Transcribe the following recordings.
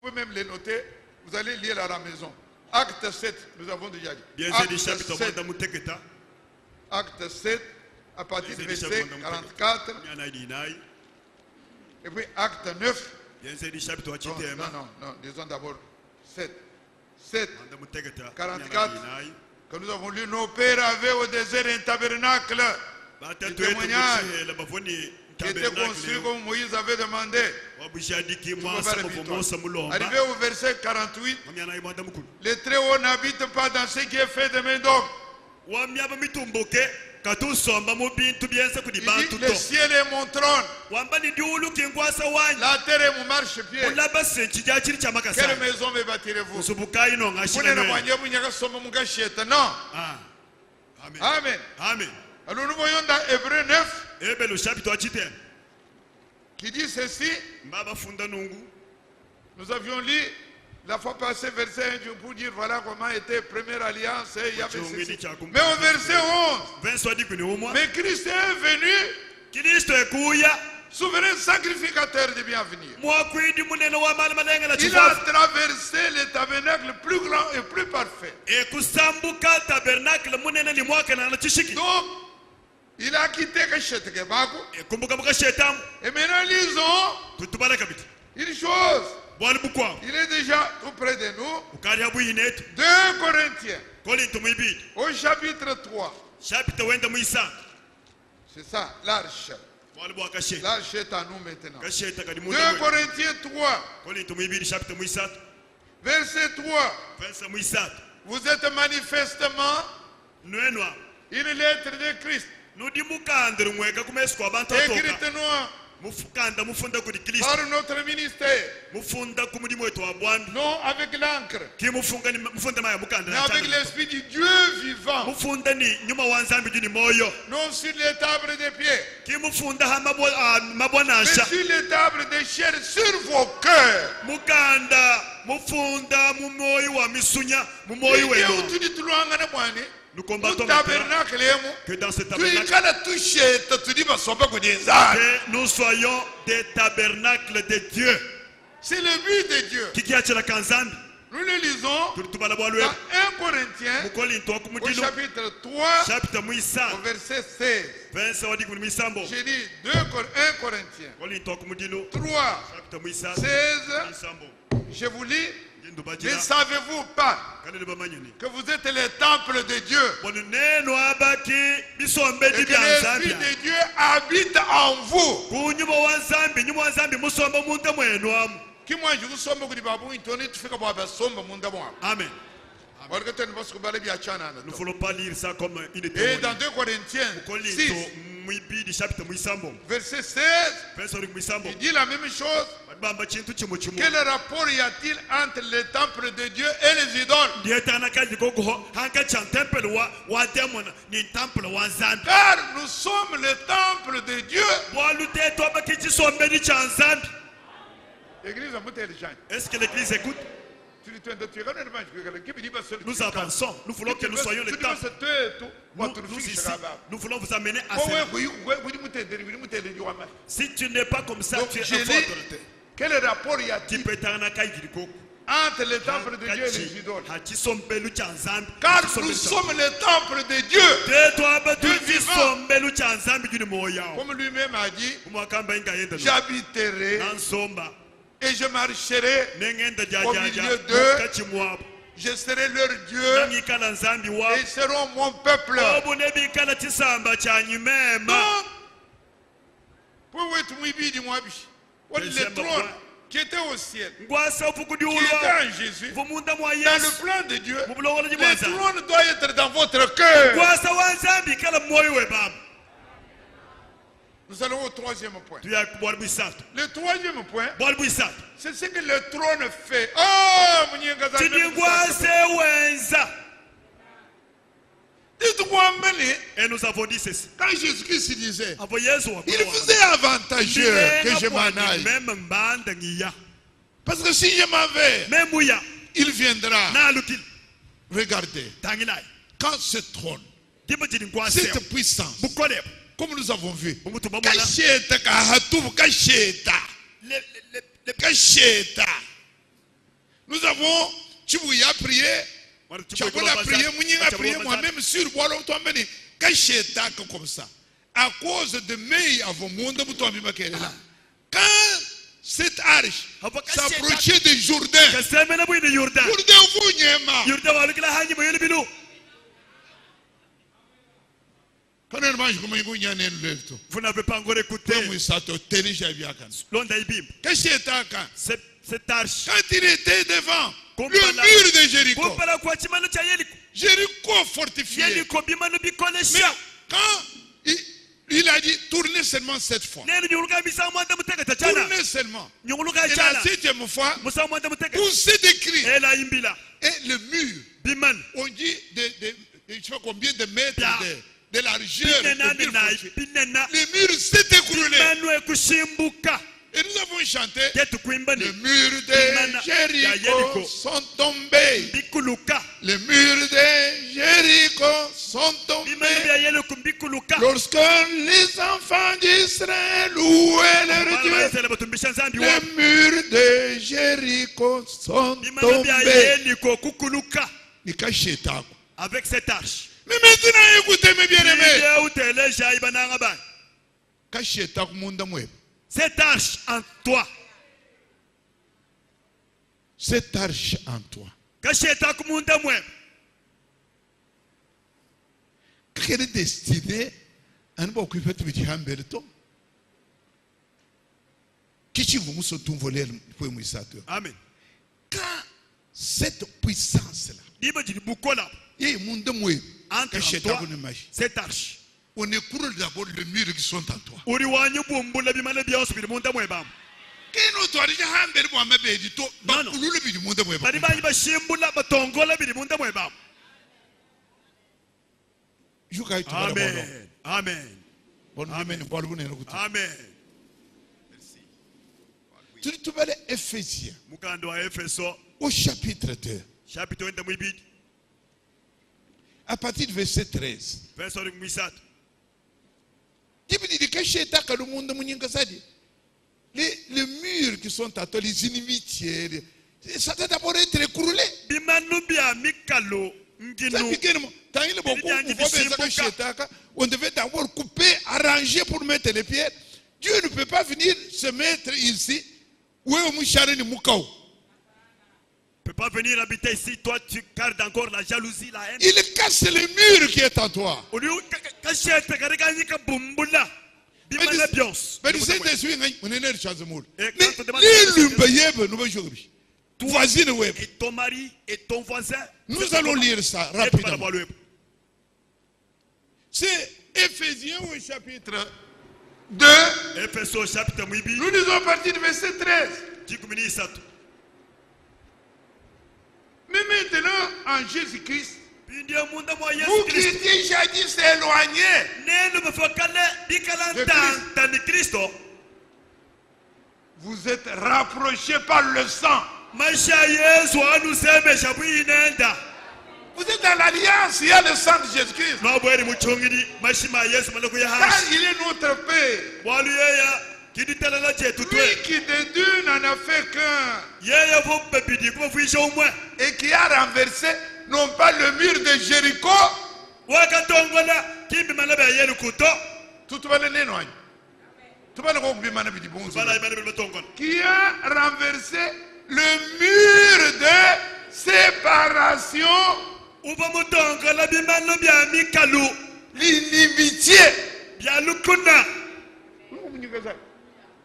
Vous pouvez même les noter, vous allez lire à la maison. Acte 7, nous avons déjà dit. Acte 7, à partir du verset 44. Et puis acte 9. Non, disons d'abord 7. 44. Que nous avons lu, nos pères avaient au désert un tabernacle. Le témoignage qui était construit comme Moïse avait demandé. Arrivé au verset 48, les très hauts n'habitent pas dans ce qui est fait de main d'homme. Il dit, le ciel est mon trône. La terre est mon marchepied. Quelle maison me bâtirez-vous? Non. Amen. Alors nous voyons dans Hébreu 9 qui dit ceci. Nous avions lu la fois passée verset 1 pour dire voilà comment était première alliance. Il y avait ceci. Mais au verset 11, mais Christ est venu, souverain sacrificateur de bienvenue. Il a traversé le tabernacle plus grand et plus parfait. Donc, il a quitté Kachet Kebaku. Et maintenant, lisons une chose. Il est déjà tout près de nous. 2 Corinthiens. Au chapitre 3. C'est ça, l'arche. L'arche est à nous maintenant. 2 Corinthiens 3. Verset 3. Vous êtes manifestement une lettre de Christ. Écrite noire par notre ministère. Non avec l'encre, mais avec l'esprit du Dieu vivant. Non sur les tables de pierre, mais sur les tables de chair sur vos cœurs. Nous combattons que dans ce tabernacle, que nous soyons des tabernacles de Dieu. C'est le but de Dieu. Nous le lisons dans 1 Corinthiens au chapitre 3 au verset 16. J'ai dit 1 Corinthiens 3 16. Je vous lis. Ne savez-vous pas que vous êtes les temples de Dieu et que l'Esprit de Dieu habite en vous? Amen. Nous ne voulons pas lire ça comme une théorie. Et dans 2 Corinthiens 6, verset 16, il dit la même chose. Quel rapport y a-t-il entre les temples de Dieu et les idoles? Car nous sommes le temple de Dieu. Est-ce que l'église écoute? Nous avançons, nous voulons que nous soyons le temple. Nous voulons vous amener à ça. Si tu n'es pas comme ça, tu es un faute. Quel rapport y a-t-il entre les temples de Dieu et les idoles? Car nous sommes le temple de Dieu vivant. Comme lui-même a dit, j'habiterai et je marcherai au milieu d'eux. Je serai leur Dieu et ils seront mon peuple. Donc, le trône qui était au ciel, qui était en Jésus, dans le plan de Dieu, le trône doit être dans votre cœur. Nous allons au troisième point. Le troisième point, c'est ce que le trône fait. Oh, et nous avons dit ceci. Quand Jésus-Christ disait, il vous est avantageux que je m'en aille. Parce que si je m'en vais, il viendra. Regardez, quand ce trône, cette puissance, comme nous avons vu, Nous avons, tu as prié, tu as prié, a prié moi-même sur Boilo Tombeni. Cachetaka comme ça. À cause de mai avant monde, quand cette arche s'approchait de Jourdain, vous n'avez pas encore écouté. Cette arche, quand il était devant le mur de Jéricho, Jéricho fortifié. Mais quand il a dit tournez seulement 7 fois. Tournez seulement. Et la 7e fois, poussez des cris. Et le mur, on dit je ne sais pas combien de mètres de largeur. Le mur s'est écroulé. Et nous avons chanté, le mur de Jéricho sont tombés. Les murs de Jéricho sont tombés. Lorsque les enfants d'Israël louaient leur Dieu, les murs de Jéricho sont tombés. Avec cette arche. Mais maintenant, écoutez mes bien-aimés. Cette arche en toi. Cette arche en toi. Quelle est destinée à nous occuper de Hamberto? Qui vous sont tous volés pour nous. Amen. Quand cette puissance-là, il y a un monde entre toi, cette arche. On écroule d'abord les murs qui sont en toi. Non. Amen. Amen. Amen. Amen. Tu vas les Éphésiens au chapitre 2. À partir du verset 13. Les murs qui sont à toi, les inimitiés, ça doit d'abord être écroulé. On devait d'abord couper, arranger pour mettre les pierres. Dieu ne peut pas venir se mettre ici. Ne peut pas venir habiter ici. Toi, tu gardes encore la jalousie, la haine. Il casse le mur qui est en toi. Et ton mari et ton voisin. Nous allons lire ça rapidement. C'est Éphésiens au chapitre 2. Nous lisons à partir du verset 13. Mais maintenant, en Jésus-Christ, vous qui étiez jadis éloignés de Christ, vous êtes rapprochés par le sang. Vous êtes dans l'alliance, il y a le sang de Jésus-Christ. Car il est notre Père. Lui qui de deux n'en a fait qu'un. Et qui a renversé non pas le mur de Jéricho. Qui a renversé le mur de séparation. L'inimitié.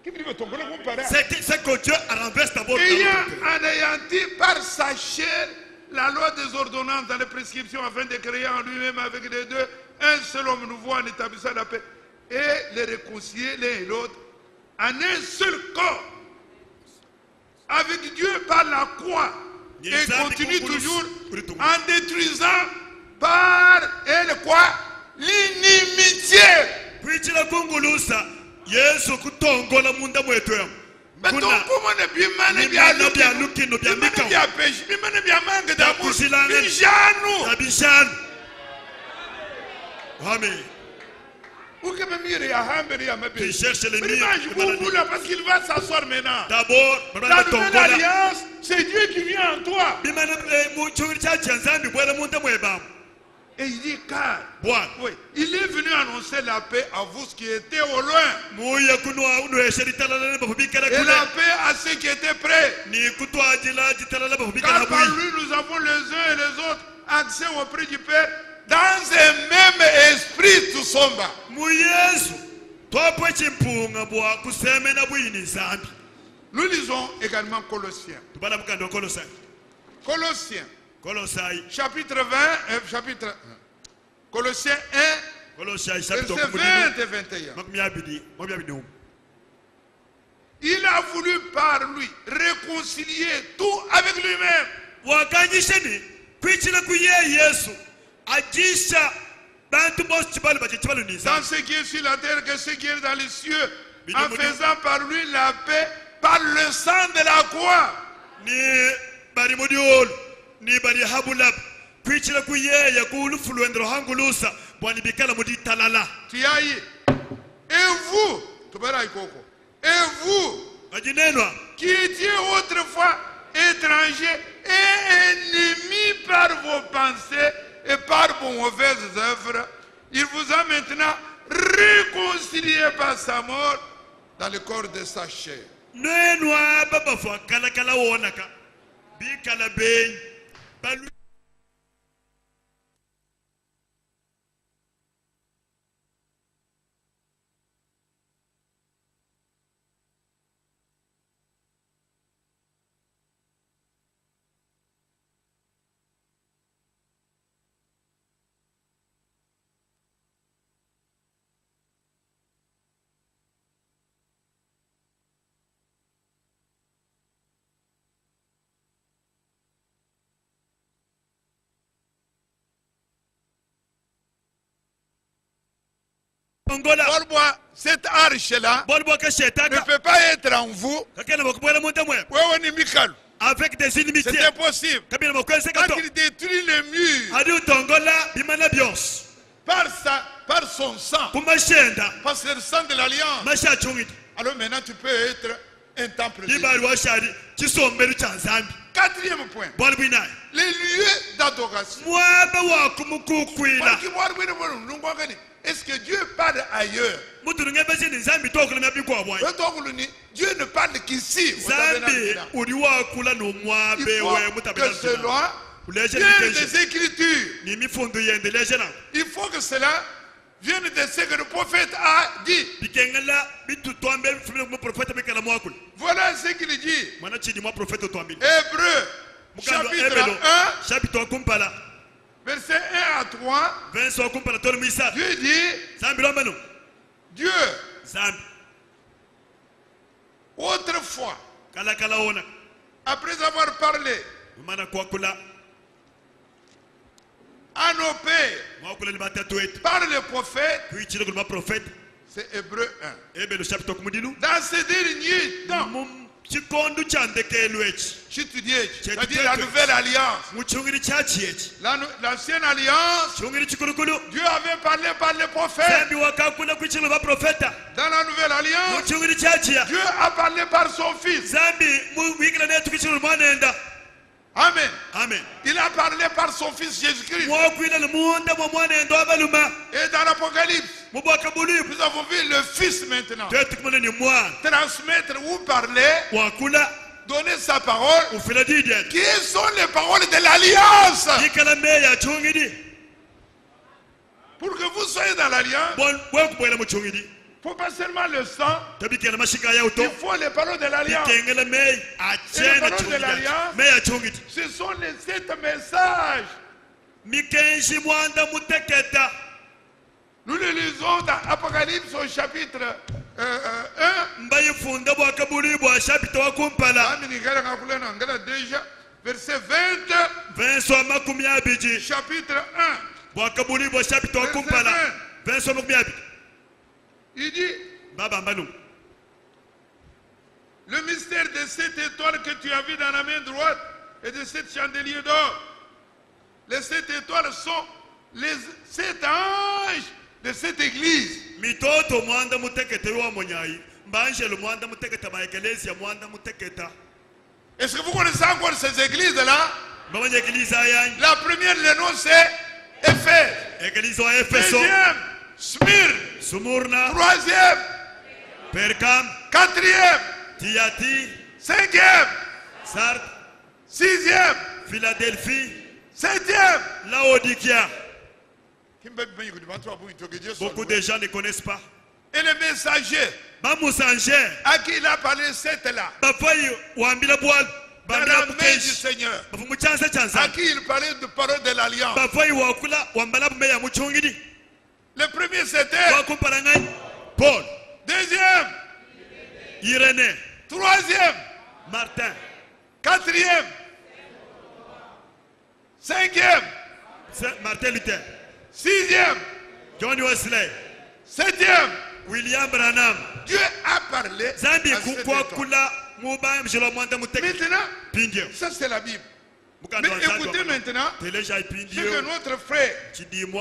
C'est que Dieu renverse d'abord. Ayant anéanti par sa chair la loi des ordonnances dans les prescriptions afin de créer en lui-même avec les deux un seul homme nouveau en établissant la paix et les réconcilier l'un et l'autre en un seul corps avec Dieu par la croix et continue toujours en détruisant par elle quoi? L'inimitié. Yesu kutongola munda mwetu ya. Amen. Tu cherches les murs parce qu'il va s'asseoir maintenant. D'abord, la nouvelle alliance, C'est Dieu qui vient en toi. Et il dit car oui, il est venu annoncer la paix à vous qui étaient au loin. Et la paix à ceux qui étaient près. Car par lui nous avons les uns et les autres accès auprès du Père dans un même esprit tout sombre. Nous lisons également Colossiens. Colossiens. Chapitre 20, Colossiens 1, verset 20 et 21. Il a voulu par lui réconcilier tout avec lui-même. Dans ce qui est sur la terre que ce qui est dans les cieux, en faisant par lui la paix par le sang de la croix. Et vous qui étiez autrefois étrangers et ennemis par vos pensées et par vos mauvaises œuvres, il vous a maintenant réconciliés par sa mort dans le corps de sa chair. Cette arche-là ne peut pas être en vous avec des ennemis. C'est impossible. Quand il détruit le mur par son sang, parce que c'est le sang de l'alliance, alors maintenant tu peux être un temple de Dieu. Quatrième point, les lieux d'adoration. Est-ce que Dieu parle ailleurs? Dieu ne parle qu'ici. Il faut que cela vienne des Écritures. Il faut que cela vienne de ce que le prophète a dit. Voilà ce qu'il dit. Hébreux, chapitre 1. Verset 1 à 3, Dieu dit, Dieu, autrefois, après avoir parlé à nos pères par le prophète, c'est Hébreux 1. Dans ces derniers temps, c'est-à-dire la nouvelle alliance. L'ancienne alliance, Dieu avait parlé par les prophètes. Dans la nouvelle alliance, Dieu a parlé par son Fils. Amen. Il a parlé par son Fils Jésus-Christ. Et dans l'Apocalypse, nous avons vu le Fils maintenant transmettre ou parler, donner sa parole, qui sont les paroles de l'alliance. Pour que vous soyez dans l'alliance, il ne faut pas seulement le sang, il faut les paroles de l'alliance. Et les paroles de l'alliance, ce sont les 7 messages. Nous le lisons dans Apocalypse au chapitre 1. Verset 20. Chapitre 1. Verset 20. Il dit, le mystère de cette étoile que tu as vu dans la main droite et de cet chandelier d'or. Les 7 étoiles sont les 7 anges de cette église. Est-ce que vous connaissez encore ces églises-là? La première, le nom c'est Éphèse. Deuxième, Smyrne. Troisième, Pergame. quatrième, Thyatire. cinquième, Sardes. sixième, Philadelphie. septième, Laodikia. Beaucoup de gens ne connaissent pas. Et le messager à qui il a parlé cette là, dans la main du Seigneur, à qui il parlait de parole de l'alliance. Le premier c'était Paul. Deuxième, Irénée. troisième, Martin. quatrième, cinquième, Martin Luther. sixième, John Wesley. septième. William Branham. Dieu a parlé. Maintenant, ça c'est la Bible. Mais écoutez maintenant ce que notre frère, il dit, vous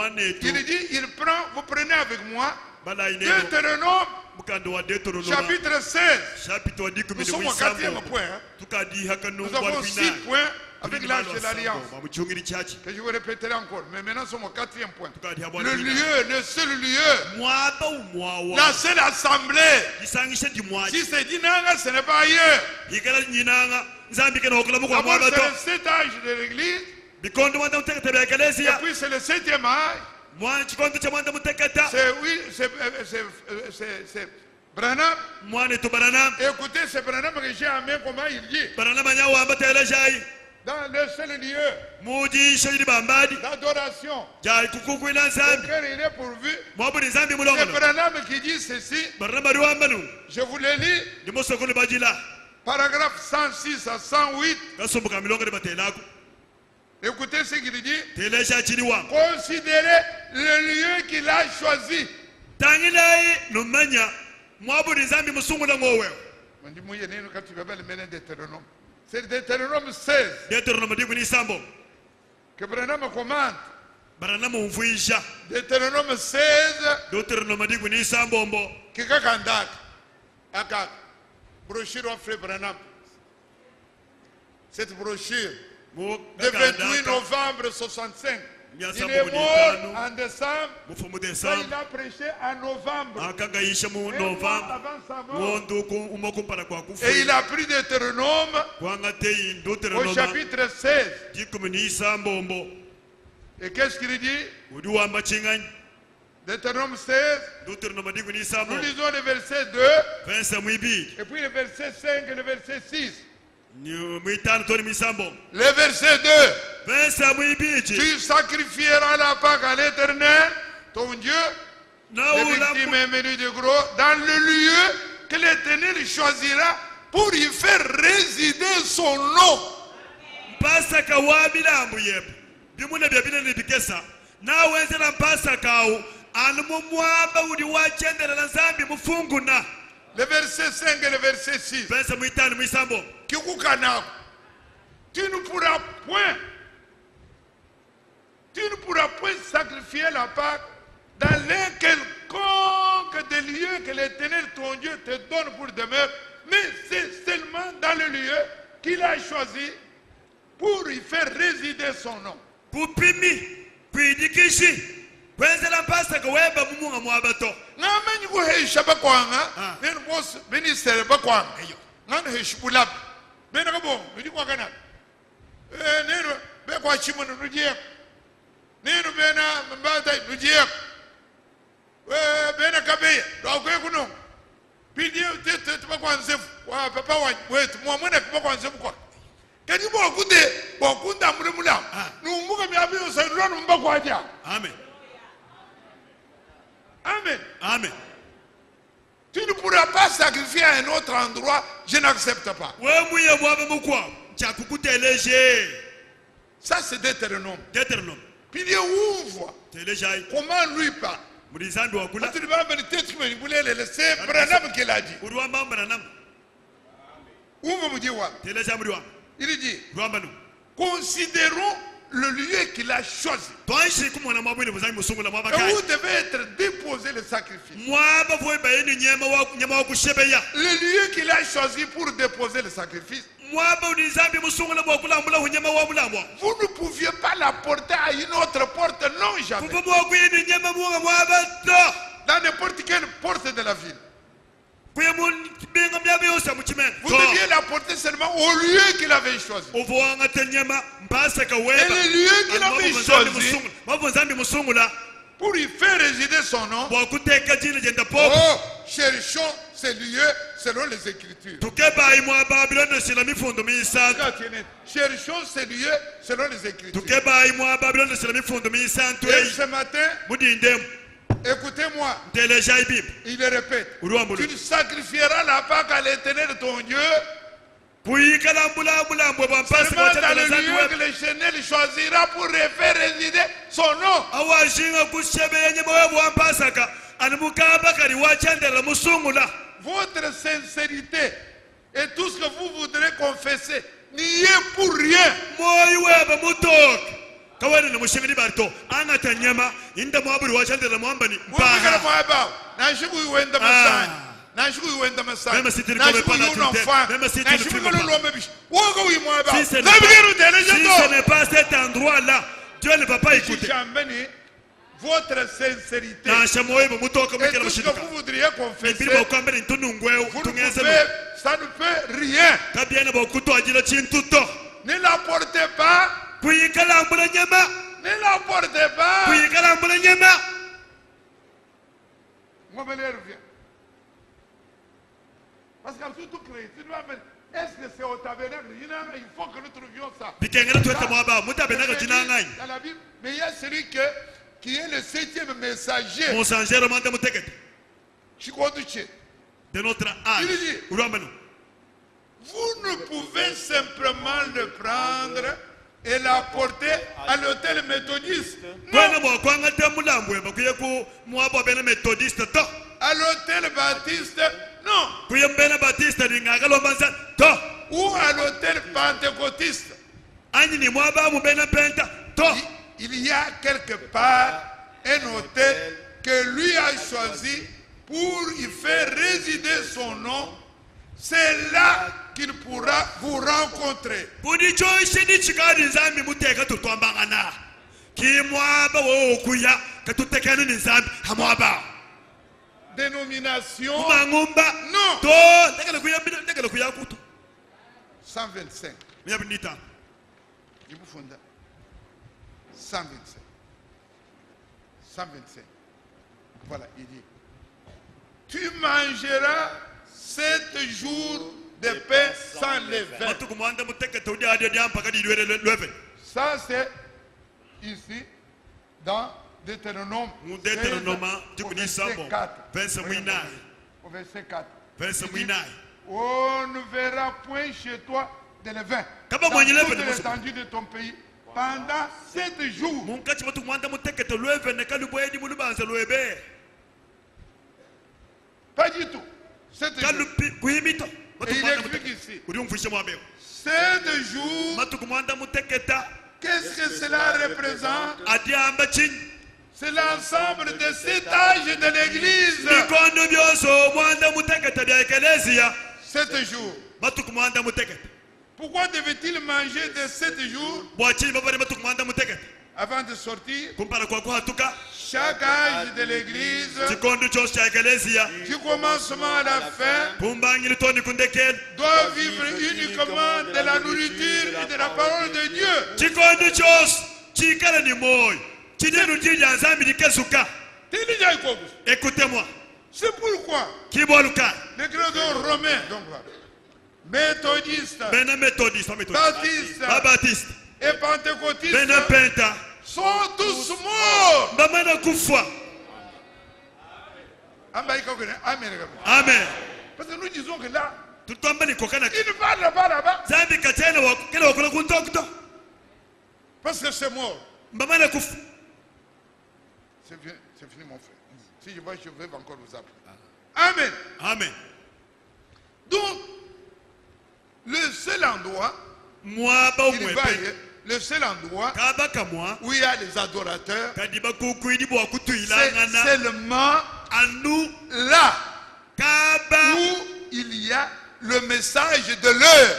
prenez avec moi Deutéronome chapitre 16. Nous sommes au 4e point. Nous avons 6 points avec l'âge de l'alliance. Que je vous répéterai encore. Mais maintenant nous sommes au 4e point. Le lieu, le seul lieu, la seule assemblée. Si c'est Dinanga, ce n'est pas ailleurs. D'abord c'est le 7 âge de l'église. Et puis c'est le 7e âge. C'est Branham. Écoutez, c'est Branham que j'ai amené comment il dit. Dans le seul lieu d'adoration, lequel il est pourvu. C'est Branham qui dit ceci. Je vous le lis. Paragraphe 106 à 108. Écoutez ce qu'il dit. Considérez le lieu qu'il a choisi. C'est Deutéronome 16 que Branham commande. Deutéronome 16 que Kakandak Akak brochure offre Branham. Cette brochure le 28 novembre 65. Il est mort en décembre. Il a prêché en novembre. Avant sa mort. Et il a pris Deutéronome au chapitre 16. Et qu'est-ce qu'il dit? Deutéronome 16. Nous lisons le verset 2. Et puis le verset 5 et le verset 6. Le verset 2. Tu sacrifieras la Pâque à l'Éternel, ton Dieu, les victimes et menus de gros, dans le lieu que l'Éternel choisira pour y faire résider son nom. Le verset 5 et le verset 6. Tu ne pourras point sacrifier la Pâque dans l'un quelconque des lieux que l'Éternel ton Dieu te donne pour demeure, mais c'est seulement dans le lieu qu'il a choisi pour y faire résider son nom. Amen. Amen. Amen. Tu ne pourras pas sacrifier à un autre endroit, je n'accepte pas. Ça c'est Deutéronome. Puis Dieu ouvre. Comment lui parle. C'est Branham qui l'a dit. Ouvre Dieu. Il dit, considérons le lieu qu'il a choisi. Et où devait être déposé le sacrifice. Le lieu qu'il a choisi pour déposer le sacrifice, Vous ne pouviez pas la porter à une autre porte, non jamais. Dans n'importe quelle porte de la ville. Vous deviez la porter seulement au lieu qu'il avait choisi. Et le lieu qu'il avait choisi pour y faire résider son nom. Oh, cherchons ces lieux selon les Écritures. Cherchons ces lieux selon les Écritures. Et ce matin, écoutez-moi, il le répète, tu ne sacrifieras la Pâque à l'Éternel ton Dieu seulement dans le lieu que l'Éternel choisira pour faire résider son nom. Votre sincérité et tout ce que vous voudrez confesser n'y est pour rien. Si ce n'est pas cet endroit-là, Dieu ne va pas écouter. Votre sincérité et tout ce que vous voudriez confesser, ça ne peut rien. Ne l'apportez pas. Ne l'apportez pas. Parce qu'à tout créé, tu dois mettre. Est-ce que c'est au tabernacle? Il faut que nous trouvions ça. Dans la Bible, mais il y a celui qui est le 7e messager de notre âge. Il dit, vous ne pouvez simplement le prendre et l'apporter à l'hôtel méthodiste. Non. À l'hôtel baptiste, non. Ou à l'hôtel pentecôtiste. Il y a quelque part un hôtel que lui a choisi pour y faire résider son nom. C'est là qu'il pourra vous rencontrer. Dénomination. Non. 125. 125. 125. Voilà, il dit. Tu mangeras 7 jours de pain sans levain. Ça c'est ici dans Deutéronome 16, au verset 4. Au verset 4. On ne verra point chez toi de levain dans toute l'étendue de ton pays pendant 7 jours. Pas du tout. 7 jours. Et il explique ici. 7 jours. Qu'est-ce que cela représente? C'est l'ensemble de 7 âges de l'église. 7 jours. Pourquoi devait-il manger de 7 jours avant de sortir? Chaque âge de l'église, du commencement à la fin, doit vivre uniquement de la nourriture et de la parole de Dieu. Écoutez-moi. C'est pourquoi les chrétiens romains, méthodistes, baptistes et pentecôtistes sont tous morts. Amen. Parce que nous disons que là, il ne parle pas là-bas. Parce que c'est mort. C'est fini mon frère. Si je vois, je vais encore vous appeler. Amen. Amen. Donc, le seul endroit, le seul endroit où il y a les adorateurs, c'est seulement là où il y a le message de l'heure.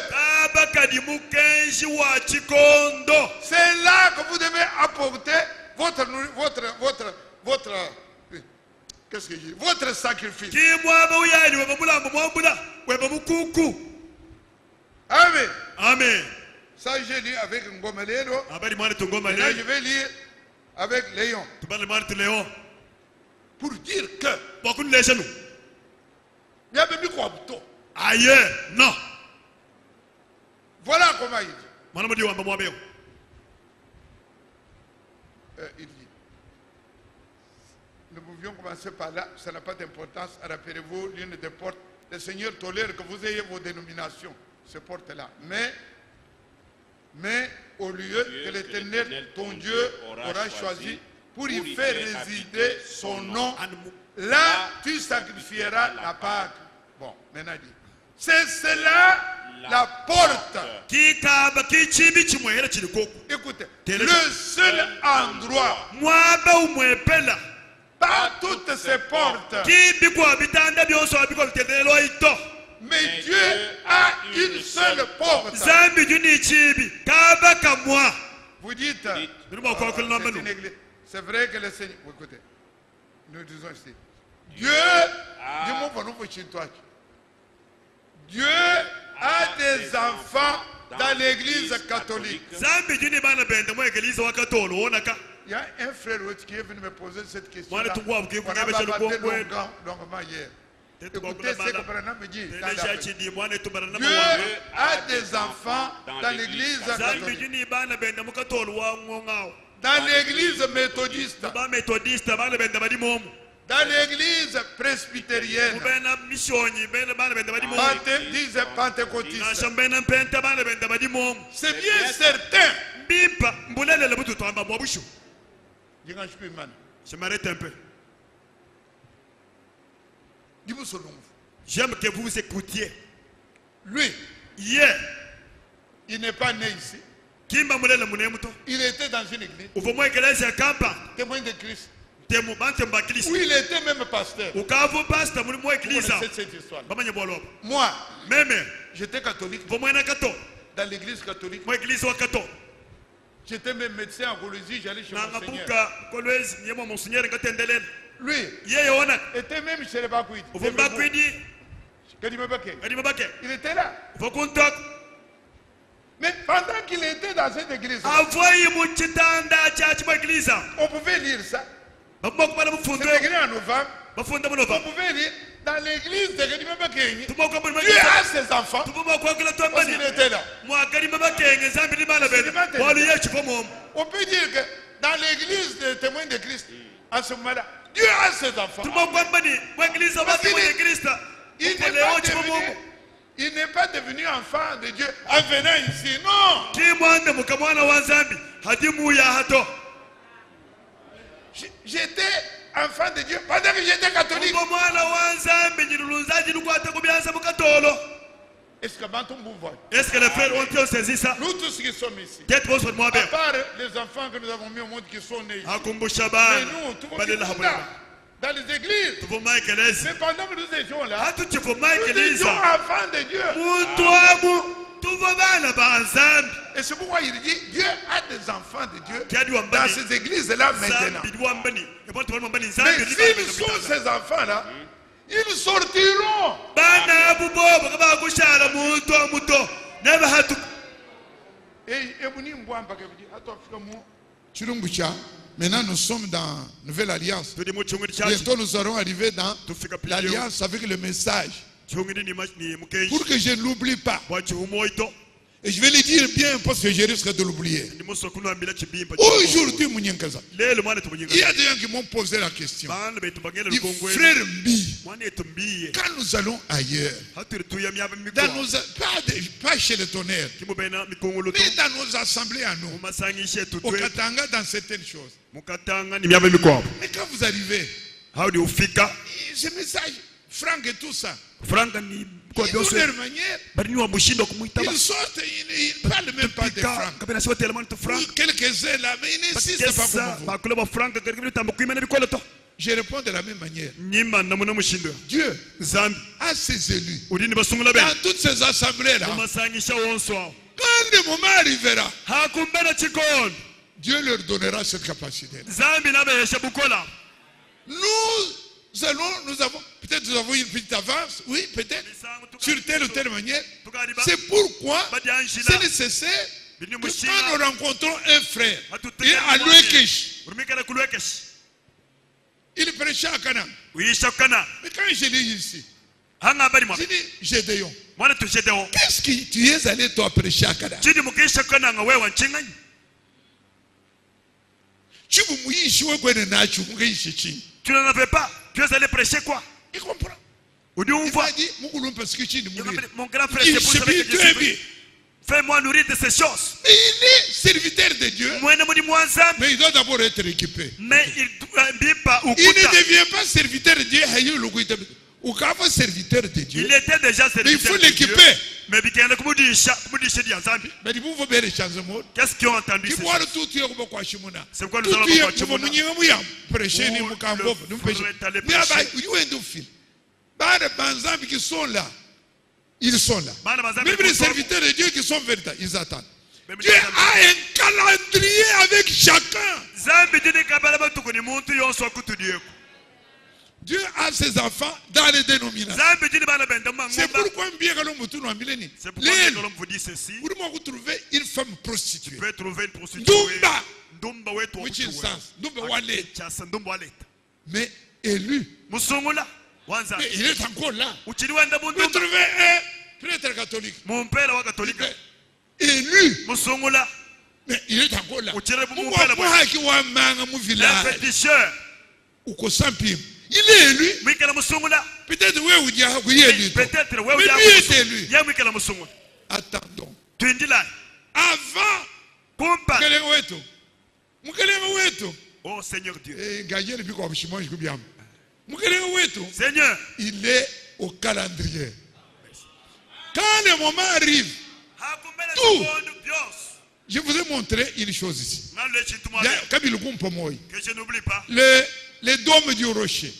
C'est là que vous devez apporter votre qu'est-ce que je dis? Votre sacrifice. Amen. Amen. Ça, j'ai lu avec Ngomelero. Et là, je vais lire avec Léon. Pour dire que. Ailleurs, non. Voilà comment il dit. Il dit. Nous pouvions commencer par là. Ça n'a pas d'importance. Rappelez-vous, l'une des portes. Le Seigneur tolère que vous ayez vos dénominations. Ces portes-là. Mais au lieu que l'Éternel, ton Dieu, aura choisi pour y faire résider son nom, là tu sacrifieras la Pâque. Bon, maintenant dit. C'est cela la porte. Écoutez, le seul endroit, pas toutes ces portes, mais Dieu a une seule porte. Vous dites, c'est vrai que le Seigneur, écoutez, nous disons ici, Dieu a des enfants dans l'église catholique. Il y a un frère qui est venu me poser cette question. On a débattu longuement hier. Écoutez ce que Branham me dit. Dieu a des enfants dans l'église catholique. Dans l'église méthodiste. Dans l'église presbytérienne. Pentecôtiste. C'est bien certain. Je m'arrête un peu. J'aime que vous vous écoutiez. Lui, hier, il n'est pas né ici. Il était dans une église. Témoin de Christ. Où il était même pasteur. Vous connaissez cette histoire. Moi, j'étais catholique. Dans l'église catholique. J'étais même médecin en oncologie, j'allais chez mon Seigneur. Lui, était même chez les Bakwidi. Il était là. Mais pendant qu'il était dans cette église, on pouvait lire ça. C'était écrit en novembre. On pouvait lire dans l'église de Kedimabakeng. Dieu a ses enfants. Parce qu'il était là. On peut dire que dans l'église des témoins de Christ, à ce moment-là, Dieu a ses enfants. Il n'est pas devenu enfant de Dieu en venant ici. Non. J'étais enfant de Dieu pendant que j'étais catholique. Est-ce que les frères ont saisi ça? Nous tous qui sommes ici, à part les enfants que nous avons mis au monde qui sont nés ici, mais nous, tout le monde dans les églises. Mais pendant que nous étions là, nous étions enfants de Dieu. Et c'est pourquoi il dit Dieu a des enfants de Dieu dans ces églises-là maintenant. Mais s'ils sont ces enfants-là, ils sortiront. Maintenant, nous sommes dans la Nouvelle Alliance. Bientôt, nous serons arrivés dans l'Alliance avec le message. Pour que je ne l'oublie pas. Et je vais le dire bien parce que je risque de l'oublier. Aujourd'hui, il y a des gens qui m'ont posé la question. Frère Mbi, quand nous allons ailleurs, pas chez les tonnerres, mais dans nos assemblées à nous, au Katanga, dans certaines choses. Mais quand vous arrivez, ce message, Franck et tout ça, ils sortent, ils ne parlent même pas de Franck. Quelques-uns là, mais ils n'insistent pas pour vous. Je réponds de la même manière. Dieu a ses élus. Dans toutes ces assemblées-là, quand le moment arrivera, Dieu leur donnera cette capacité. Nous avons une petite avance, oui, peut-être, sur telle ou telle manière. C'est pourquoi c'est nécessaire que quand nous rencontrons un frère, il est à Louekesh. Il prêchait à Cana. Mais quand je lis ici, je dis Gédéon. Qu'est-ce que tu es allé toi prêcher à Cana? Tu n'en avais pas. Tu es allé prêcher quoi? Il comprend. Il m'a dit, mon grand frère, c'est pour ça que je suis. Fais-moi nourrir de ces choses. Mais il est serviteur de Dieu. Mais il doit d'abord être équipé. Mais il ne devient pas serviteur de Dieu. Il était déjà serviteur de Dieu. Mais il faut l'équiper. Mais vous faut bien les changer. Qu'est-ce qu'ils ont entendu? C'est quoi nous allons prêcher. Qui sont là. Ils sont là. Même les serviteurs de Dieu qui sont véritables, ils attendent. Dieu a un calendrier avec chacun. Dieu a ses enfants dans les dénominations. C'est pourquoi vous trouvez une femme prostituée. Tu peux trouver une prostituée. Dumba. Mais élu. Mais il est encore là. Vous trouvez un prêtre catholique. Mon père est catholique. Élu. Mais il est encore là. Un féticheur. Il est élu. Peut-être oui, élu. Peut-être oui, lui est élu. Attendons. Avant. Oh Seigneur Dieu. Seigneur, il est au calendrier. Quand le moment arrive, tout. Je vous ai montré une chose ici. Que je n'oublie pas. Les dômes du rocher.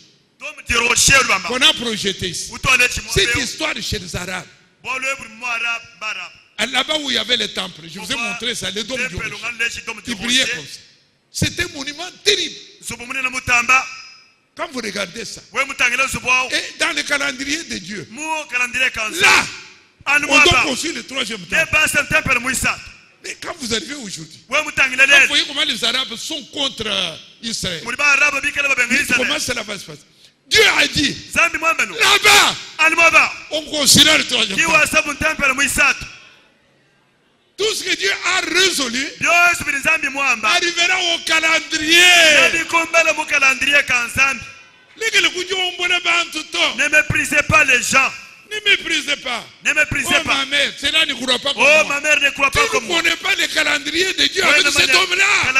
Qu'on a projeté ici. Cette histoire chez les Arabes. Là-bas où il y avait les temples, je vous ai montré ça, les dômes du rocher. Ils brillaient comme ça. C'était un monument terrible. Quand vous regardez ça, et dans le calendrier de Dieu, là, on doit construire le troisième temple. Mais quand vous arrivez aujourd'hui, vous voyez comment les Arabes sont contre Israël. Comment cela va se passer? Dieu a dit, là-bas, on construira le troisième temple. Tout ce que Dieu a résolu arrivera au calendrier. Ne méprisez pas les gens. Ne méprisez pas. Ne méprisez pas. Ma mère, cela ne croit pas comme moi. Ma mère ne croit pas comme moi. Tu ne connais pas le calendrier de Dieu avec cet homme-là.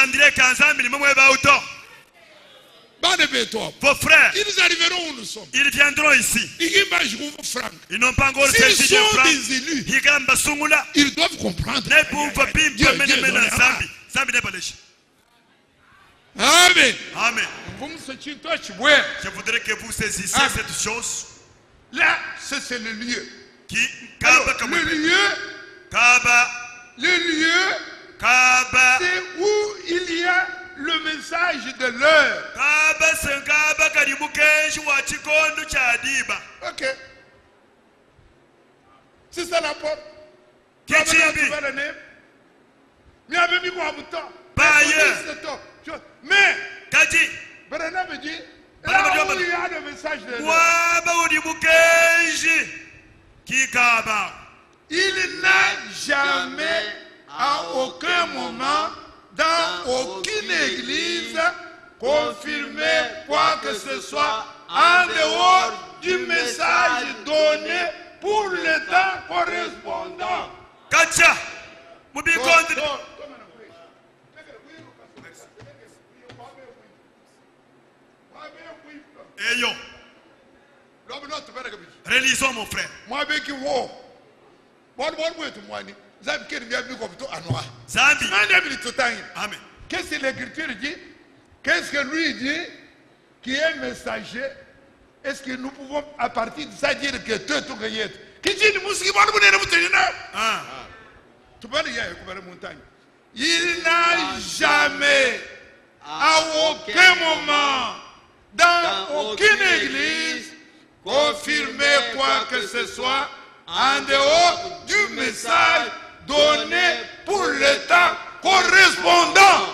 Vos frères, ils arriveront où nous sommes. Ils viendront ici. Ils n'ont pas encore saisi des francs. Élus, ils doivent comprendre. Amen. Amen. Je voudrais que vous saisissiez cette chose. Là, c'est le lieu. Alors, le lieu, c'est où il y a le message de l'heure. Ok. C'est ça la porte. Mais, Bernard me dit, là où il y a le message de l'heure, il n'a jamais, à aucun moment, dans aucune église, confirmé quoi que ce soit en dehors du message donné pour le temps correspondant. Relisons mon frère. Amen. Qu'est-ce que l'écriture dit? Qu'est-ce que lui dit? qui est messager, est-ce que nous pouvons à partir de ça dire que tout gagnent? Qui dit musique va nous donner tu peux dire que montagne. Il n'a jamais, à aucun moment, dans aucune église, confirmé quoi que ce soit en dehors du message donné pour le temps correspondant.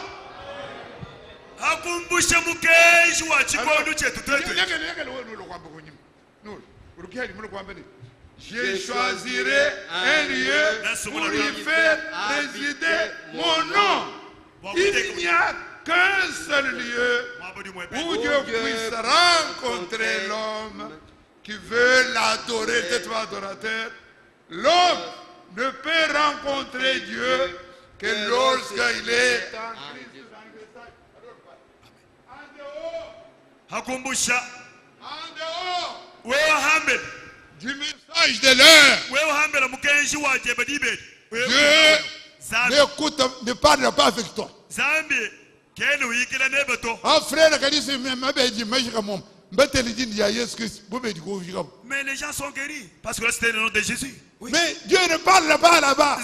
Je choisirai un lieu pour y faire résider mon nom. Il n'y a qu'un seul lieu où Dieu puisse rencontrer l'homme qui veut l'adorer, d'être adorateur. L'homme ne peut rencontrer Dieu que lorsqu'il est en Christ. En dehors du message de l'heure, Dieu ne parle pas avec toi. Ah frère, mais les gens sont guéris parce que c'était le nom de Jésus. Oui. Mais Dieu ne parle pas là-bas.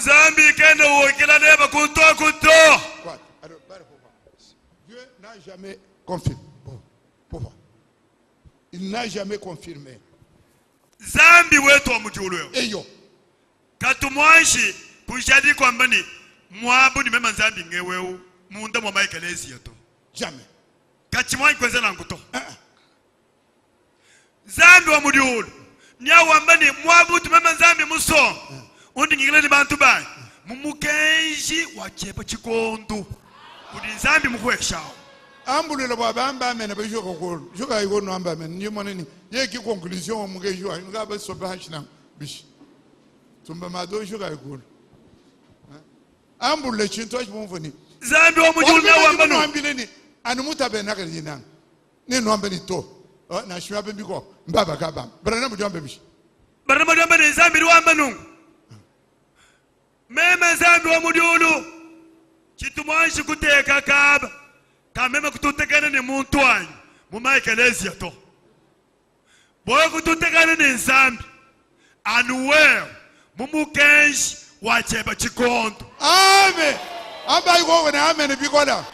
Dieu n'a jamais confirmé. Il n'a jamais confirmé. Zambi wetu wa mjulu yo. Eyo. Katumwanshi pujadi kwa mbani mwabu ni mema zambi ngeweu munda mwa maikelezi yato. Jamais. Kachimwanyi kwenze na nguto. Zambi wa mjulu. Nya wambani mwabu tumema zambi muso. Undi ngile ni bantu bai. Mumukenji wachepa chikondu. Udi zambi mkweshao. Ambulelo baba amba amene be joko ko joka iko no amba amene ndi moneni ye ki conclusion mu ke jwa nga ba so ba hashina bishi tumba mado joka iko ambule chinto chimvoni zambi wa mujulu na wamba no ambileni anu mutabe na kali nang ne no amba ni to na shwa be biko mbaba kaba brana mu jombe bishi brana mu jombe zambi wa wamba no mema zambi wa mujulu chitumwanshi kuteka kaba kameme kututekana ni muntu wanyu mumaikelezi yato boye kututekana ni nzambi anuwe mumukenji wacheba chikondo. Amen. Amba yuko wena amen bikoda.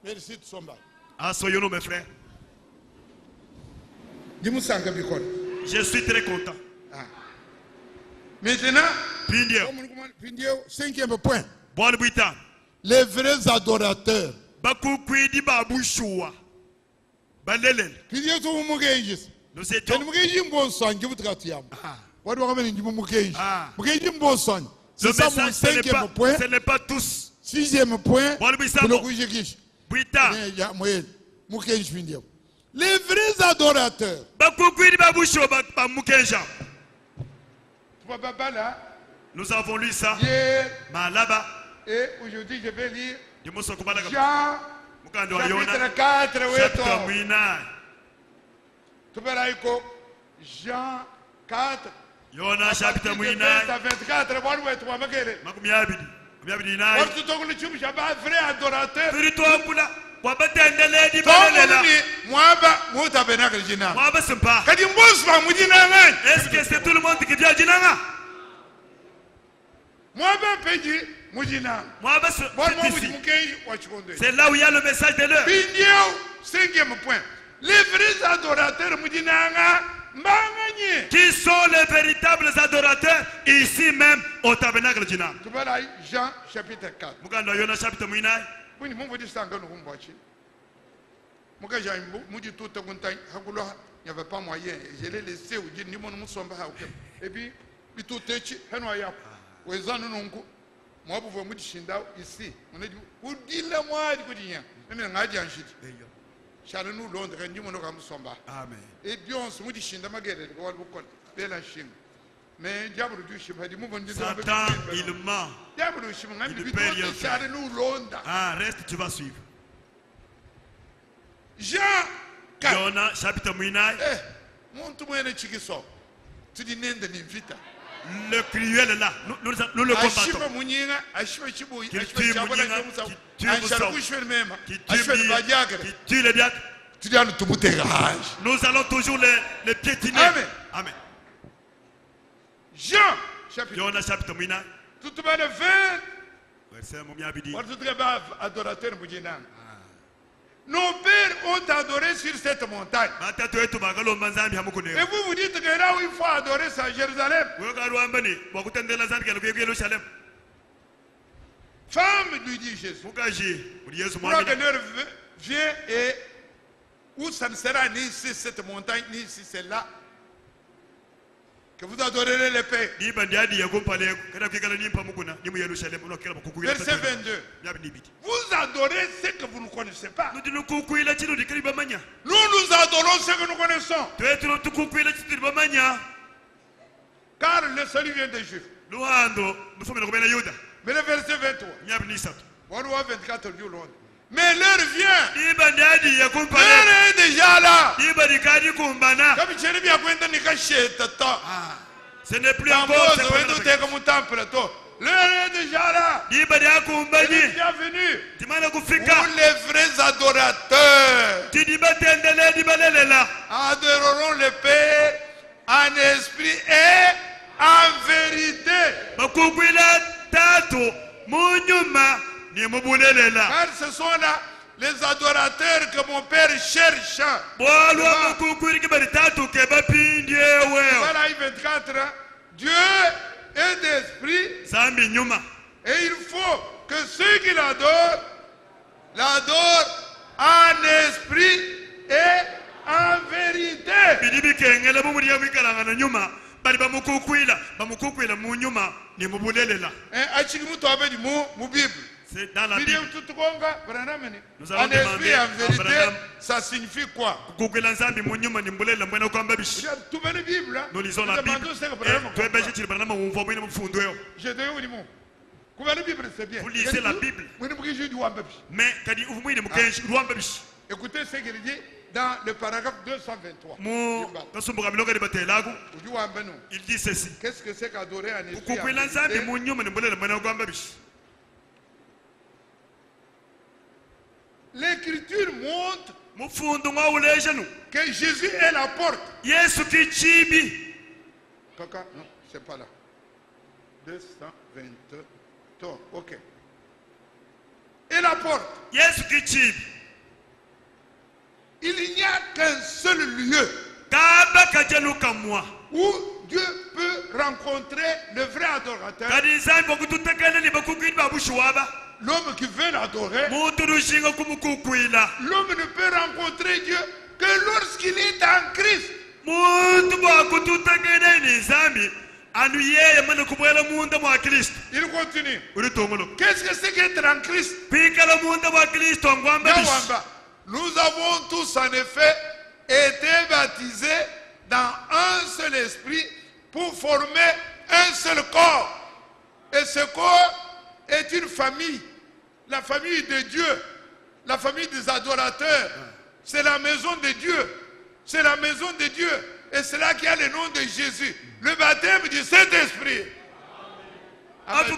Merci de somba. Soyons mes frères. Dimusanga bikoda. Je suis très content. Maintenant, cinquième point. Les vrais adorateurs. Nous étions. C'est ça mon cinquième point. Ce n'est pas tous. Sixième point. Les vrais adorateurs. Nous avons lu ça. Malaba. Et aujourd'hui je vais lire Jean chapitre 4. Jean 4. Yona chapitre 24. Vrai adorateur. Est-ce que c'est tout le monde qui dit à Jinanga? C'est là où il y a le message de l'heure. Cinquième point. Les vrais adorateurs qui sont les véritables adorateurs ici même au tabernacle de Jinanga? Jean chapitre 4. Il n'y avait pas moyen. Je l'ai laissé au Dieu. Et puis, il tout est moi, vous voyez, ici. On a dit, vous dites la moi, même un agent. Charles-nous Londres, et nous sommes Amen. Et Dieu, on se dit, Shinda Magere, mais diable du chemin du mouvement de Satan, il ment. Diable du chemin, il ne peut rien faire. Londres. Ah, reste, tu vas suivre. Jean 4. Chapitre 9. Mon tout moyen de chiquiso. Tu dis n'en de n'invita. Le cruel est là. Nous le combattons. Qui tue les diacres. Nous allons toujours les piétiner. Amen. Amen. Jean, chapitre 20. Tout le monde adorateur. Nos pères ont adoré sur cette montagne. Et vous vous dites que là où il faut adorer, c'est à Jérusalem. Femme, lui dit Jésus. Crois que l'heure vient et où ça ne sera ni ici cette montagne, ni ici celle-là, que vous adorerez les pères. Verset 22. Vous adorez ce que vous ne connaissez pas. Nous, nous adorons ce que nous connaissons. Car le salut vient des Juifs. Mais le verset 23. On voit 24 du Londres. Mais l'heure vient. L'heure est déjà là. Ce n'est plus encore. L'heure est déjà là. Elle est déjà venue. Pour les vrais adorateurs adoreront le Père en esprit et en vérité. Car ce sont là les adorateurs que mon Père cherche. Voilà, 24. Dieu est d'esprit. Et il faut que ceux qui l'adorent en esprit et en vérité. C'est dans la Bible. Nous allons en esprit et en vérité, ça signifie quoi? Nous lisons la Bible. Vous lisez la Bible. Mais écoutez ce qu'il dit dans le paragraphe 223. Il dit ceci. Qu'est-ce que c'est qu'adorer en esprit? L'écriture montre que Jésus est la porte. Kaka, non, c'est pas là. 223. Ok. Et la porte. Il n'y a qu'un seul lieu où Dieu peut rencontrer le vrai adorateur. L'homme qui veut l'adorer, l'homme ne peut rencontrer Dieu que lorsqu'il est en Christ. Il continue. Qu'est-ce que c'est qu'être en Christ? Nous avons tous en effet été baptisés dans un seul esprit pour former un seul corps. Et ce corps est une famille, la famille de Dieu, la famille des adorateurs. C'est la maison de Dieu. C'est la maison de Dieu. Et c'est là qu'il y a le nom de Jésus. Le baptême du Saint-Esprit. Amen.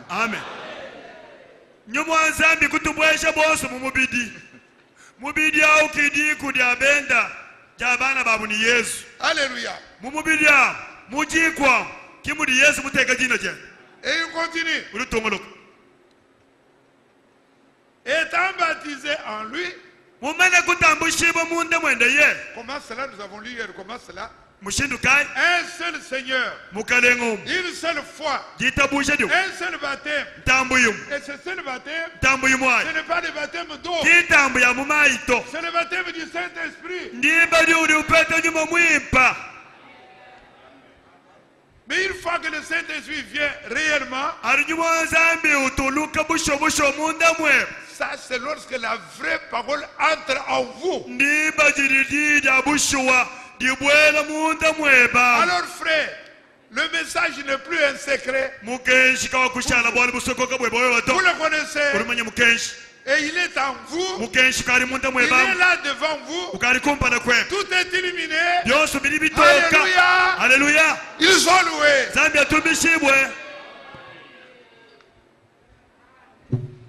Amen. Nyumwanzambi kutubwesha bose mu mubidi. Mubidi au kidi kudiabenda jabana babu ni Yesu. Alléluia. Mu mubidi ya mujikwa kimudi Yesu muteka jina je. Et il continue. Ulutongoloka. Étant baptisé en lui. Mumene kutambushibwa munde mwende ye. Comment cela nous avons lu hier, comment cela? Un seul Seigneur, une seule foi, un seul baptême. Et ce seul baptême, ce n'est pas le baptême d'eau, c'est le baptême du Saint-Esprit. Mais une fois que le Saint-Esprit vient réellement, ça c'est lorsque la vraie parole entre en vous. Alors frère, le message n'est plus un secret. Vous le connaissez. Et il est en vous. Il est là devant vous. Tout est illuminé. Alléluia. Alléluia. Ils sont loués.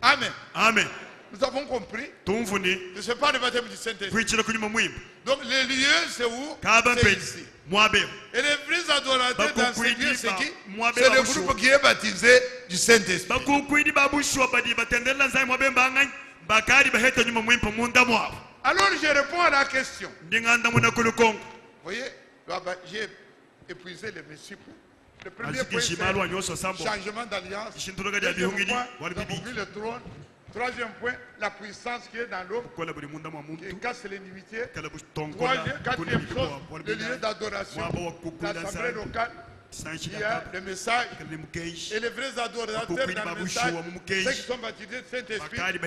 Amen. Amen. Nous avons compris. Ce n'est pas le baptême du Saint-Esprit. Donc le lieu, c'est où? C'est ici. Et les vrais adorateurs dans ce lieu, c'est qui? C'est le groupe qui est baptisé du Saint-Esprit. Alors je réponds à la question. Vous voyez, j'ai épuisé les messieurs. Le premier point, c'est changement d'alliance. Deuxième point, nous avons vu le trône. Troisième point, la puissance qui est dans l'eau, qui casse l'inimitié. Quatrième chose, le lieu d'adoration, l'assemblée locale. Il y a le message et les vrais adorateurs dans le message, ceux qui sont baptisés de Saint-Esprit. Et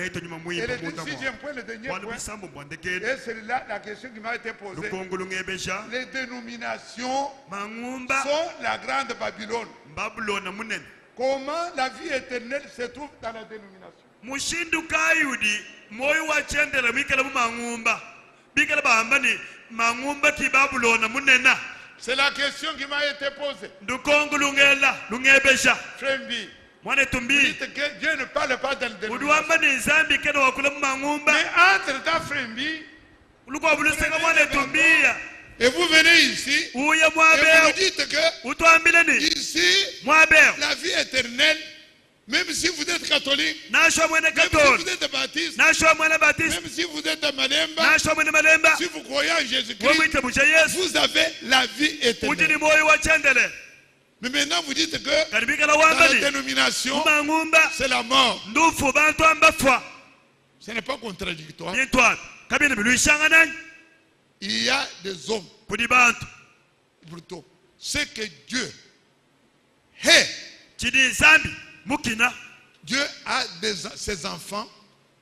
le sixième point, le dernier point, et c'est là la question qui m'a été posée. Les dénominations sont la grande Babylone. Comment la vie éternelle se trouve dans la dénomination? C'est la question qui m'a été posée. Frembi, dites que Dieu ne parle pas dans le dénomination. Mais entre-temps, Frembi, et vous venez ici, et vous me dites que ici, la vie éternelle, même si vous êtes catholique, même si vous êtes baptiste, même si vous êtes Malemba, si vous croyez en Jésus-Christ, vous avez la vie éternelle. Mais maintenant vous dites que dans la dénomination, c'est la mort. Ce n'est pas contradictoire. Il y a des hommes, plutôt, c'est que Dieu hait. Dieu a ses enfants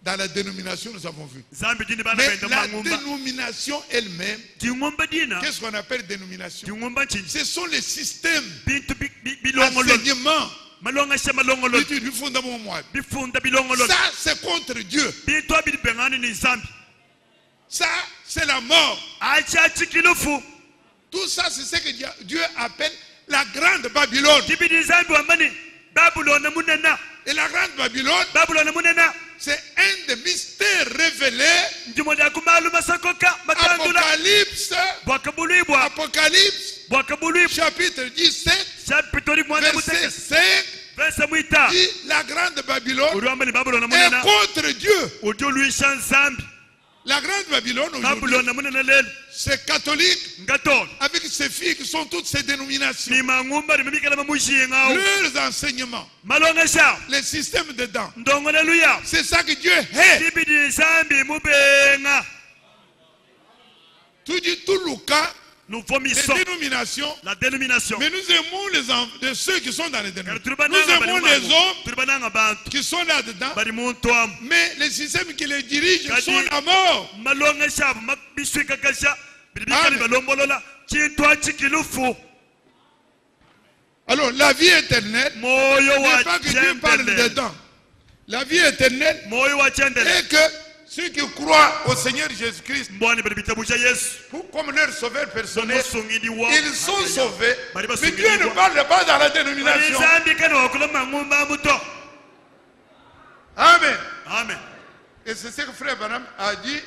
dans la dénomination, nous avons vu. Mais la dénomination elle-même, qu'est-ce qu'on appelle dénomination? Ce sont les systèmes d'enseignement. Ça, c'est contre Dieu. Ça, c'est la mort. Tout ça, c'est ce que Dieu appelle la grande Babylone. Et la grande Babylone, c'est un des mystères révélés. Apocalypse, chapitre 17, verset 5, dit la grande Babylone est contre Dieu. La grande Babylone aujourd'hui, c'est catholique, avec ses filles qui sont toutes ces dénominations. Leurs enseignements, les systèmes dedans, c'est ça que Dieu hait. Tout dit, tout le cas, les dénominations, mais nous aimons ceux qui sont dans les dénominations. Nous aimons les hommes qui sont là-dedans, mais les systèmes qui les dirigent sont à mort. Alors la vie éternelle n'est pas que Dieu parle dedans. La vie éternelle est que ceux qui croient au Seigneur Jésus-Christ comme leur sauveur personnel, ils sont sauvés. Mais Dieu ne parle pas dans la dénomination. Amen. Amen. Et c'est ce que frère Branham a dit.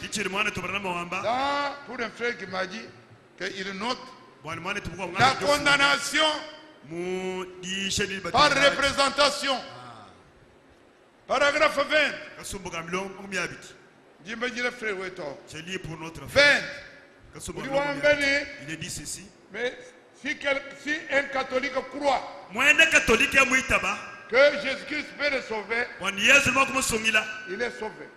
Pour un frère qui m'a dit qu'il note la condamnation par représentation. Paragraphe 20. Je lis pour notre 20. frère. Il est dit ceci. Mais si un catholique croit que Jésus-Christ peut le sauver, il est sauvé.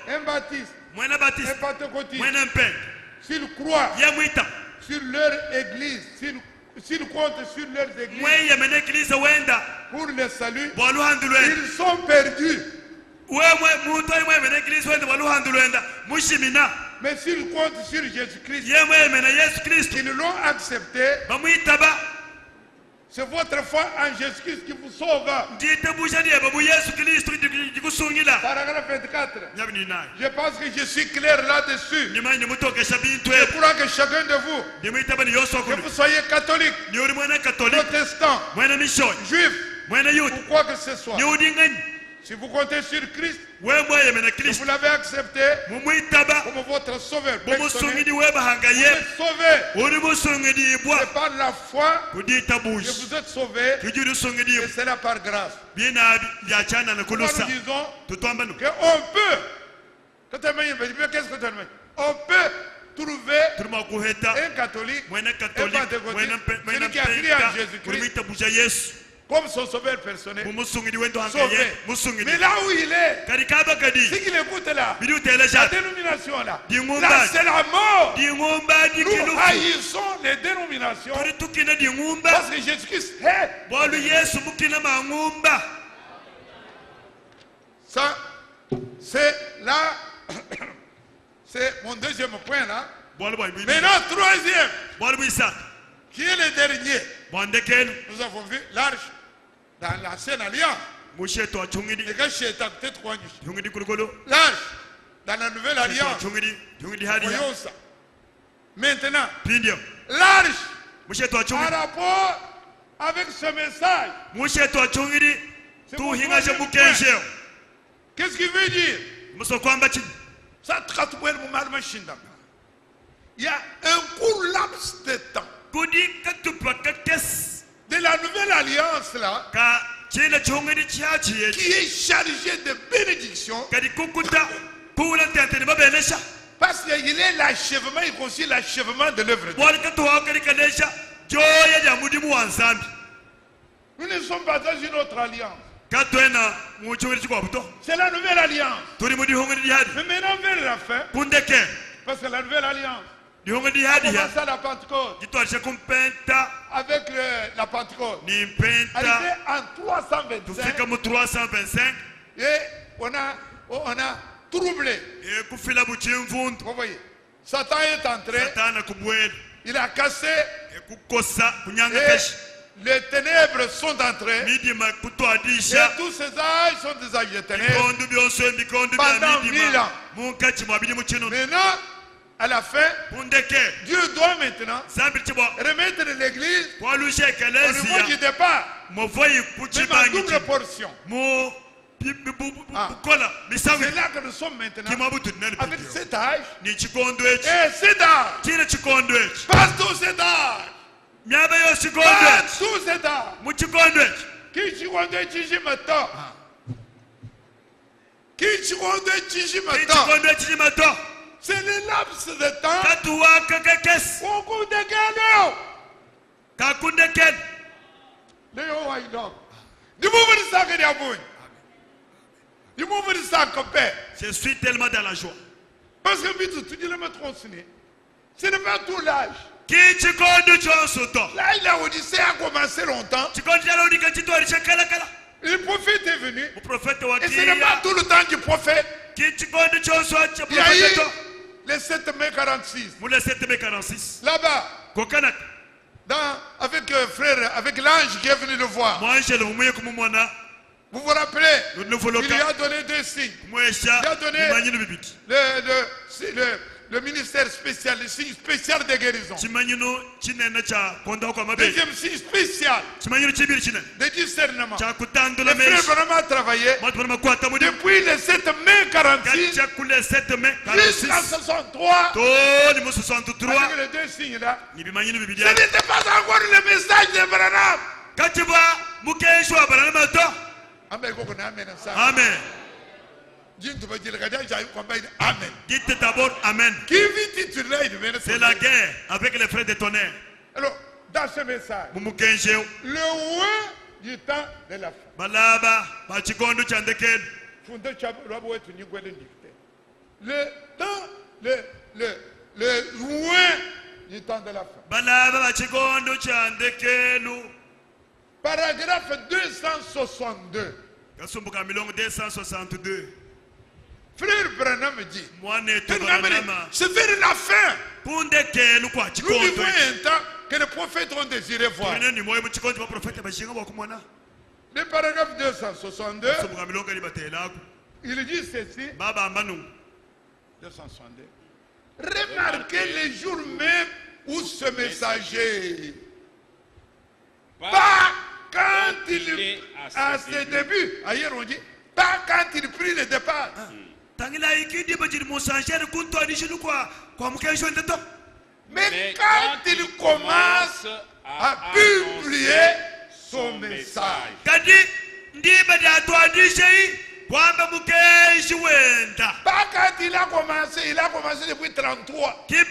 Un baptiste, un pentecôtiste, s'il croit sur leur église, s'ils comptent sur leurs églises pour le salut, ils sont perdus. Mais s'ils comptent sur Jésus-Christ, ils l'ont accepté, C'est votre foi en Jésus-Christ qui vous sauve. Paragraphe 24. Je pense que je suis clair là-dessus. Je crois que chacun de vous, que vous soyez catholique, protestant, juif, ou quoi que ce soit, si vous comptez sur Christ, si vous l'avez accepté comme votre sauveur personnel, vous êtes sauvé. C'est par la foi que vous êtes sauvé, et c'est là par grâce. Nous disons qu'on peut, qu'est-ce que tu as? On peut trouver un catholique, un pentecôtiste, celui qui a crié en Jésus-Christ comme son sauveur personnel, sauvé. Mais là où il est, c'est qu'il écoute là, la dénomination là, là c'est la mort. Nous haïssons les dénominations parce que Jésus-Christ est. Ça, c'est là, c'est mon deuxième point là. Maintenant, troisième, qui est le dernier. Nous avons vu l'arche dans l'ancienne alliance. L'arche dans la nouvelle alliance. Voyons ça. Maintenant, l'arche en rapport avec ce message. Qu'est-ce qu'il veut dire? Il y a un court laps de temps de la nouvelle alliance là qui est chargé de bénédiction parce qu'il est l'achèvement, il constitue l'achèvement de l'œuvre de Dieu. Nous ne sommes pas dans une autre alliance. C'est la nouvelle alliance. Mais maintenant vers la fin, parce que la nouvelle alliance commence à la Pentecôte. Avec la Pentecôte. Arrivé en 325. Et on a troublé. Vous voyez, Satan est entré. Il a cassé. Et les ténèbres sont entrées. Et tous ces âges sont des âges de ténèbres. Pendant 1000 ans. Maintenant, à la fin, Dieu doit maintenant remettre l'église au niveau du départ, même en double portion. C'est là que nous sommes maintenant avec cet âge et cet âge. Partout cet âge. Partout cet âge. Qui tu conduis, tu m'attends. Qui tu conduis, c'est le laps de temps. On compte quel je suis tellement dans la joie. Parce que ce n'est pas tout l'âge. Là, l'Odyssée a commencé longtemps. Le prophète est venu. Et ce n'est pas tout le temps du prophète. Il y a eu le 7 mai 46. Là-bas. Avec frère, avec l'ange qui est venu le voir. Vous vous rappelez? Il lui a donné deux signes. Il a donné le ministère spécial, le signe spécial de guérison. Deuxième signe spécial de discernement. Le frère vraiment travaillé depuis le 7 mai 46 jusqu'à 63. Avec les deux signes là. Ce n'était pas encore le message de Branham. Amen. Amen. Dites d'abord Amen. C'est la guerre avec les frères de tonnerre. Alors, dans ce message, le roi du temps de la fin. Le temps, le roi du temps de la fin. Paragraphe 262. Frère Branham dit, c'est vers la fin. Nous vivons un temps que les prophètes ont désiré voir. Le paragraphe 262, il dit ceci. 262. Remarquez les jours même où ce messager, pas quand il à ses débuts, ailleurs on dit, pas quand il prit le départ. Mais quand il commence à publier son message. Pas quand il a commencé depuis 33. Il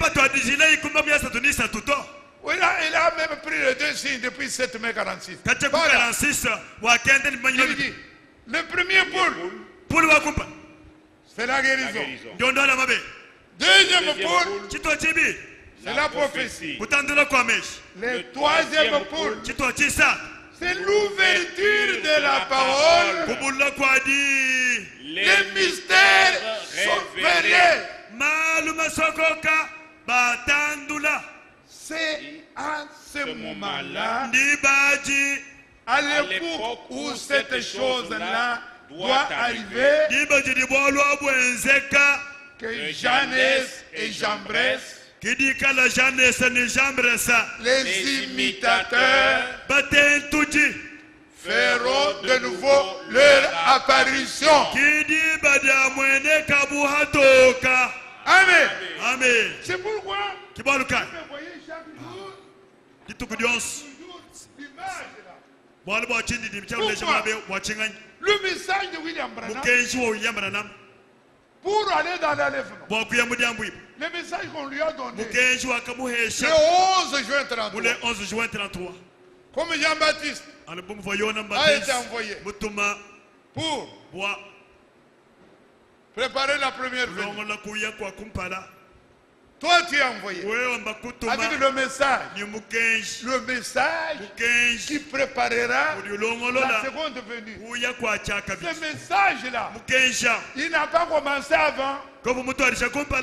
a même pris les 2 signes depuis 7 mai 46. Voilà. Il dit, le premier pôle, c'est la guérison. Deuxième pôle, c'est la prophétie. Le troisième pôle, c'est l'ouverture de la parole. Les mystères sont révélés. C'est à ce moment-là, à l'époque où cette chose-là doit arriver, que Jannes et Jambres, les imitateurs, feront de nouveau leur apparition. Amen. Amen. C'est pourquoi vous voyez chaque jour le message de William Branham pour aller dans l'enlèvement. Le message qu'on lui a donné le 11 juin 33. Comme Jean-Baptiste a été envoyé pour préparer la première venue. Toi tu es envoyé avec le message qui préparera la seconde venue. Ce message-là, il n'a pas commencé avant. C'est pour nous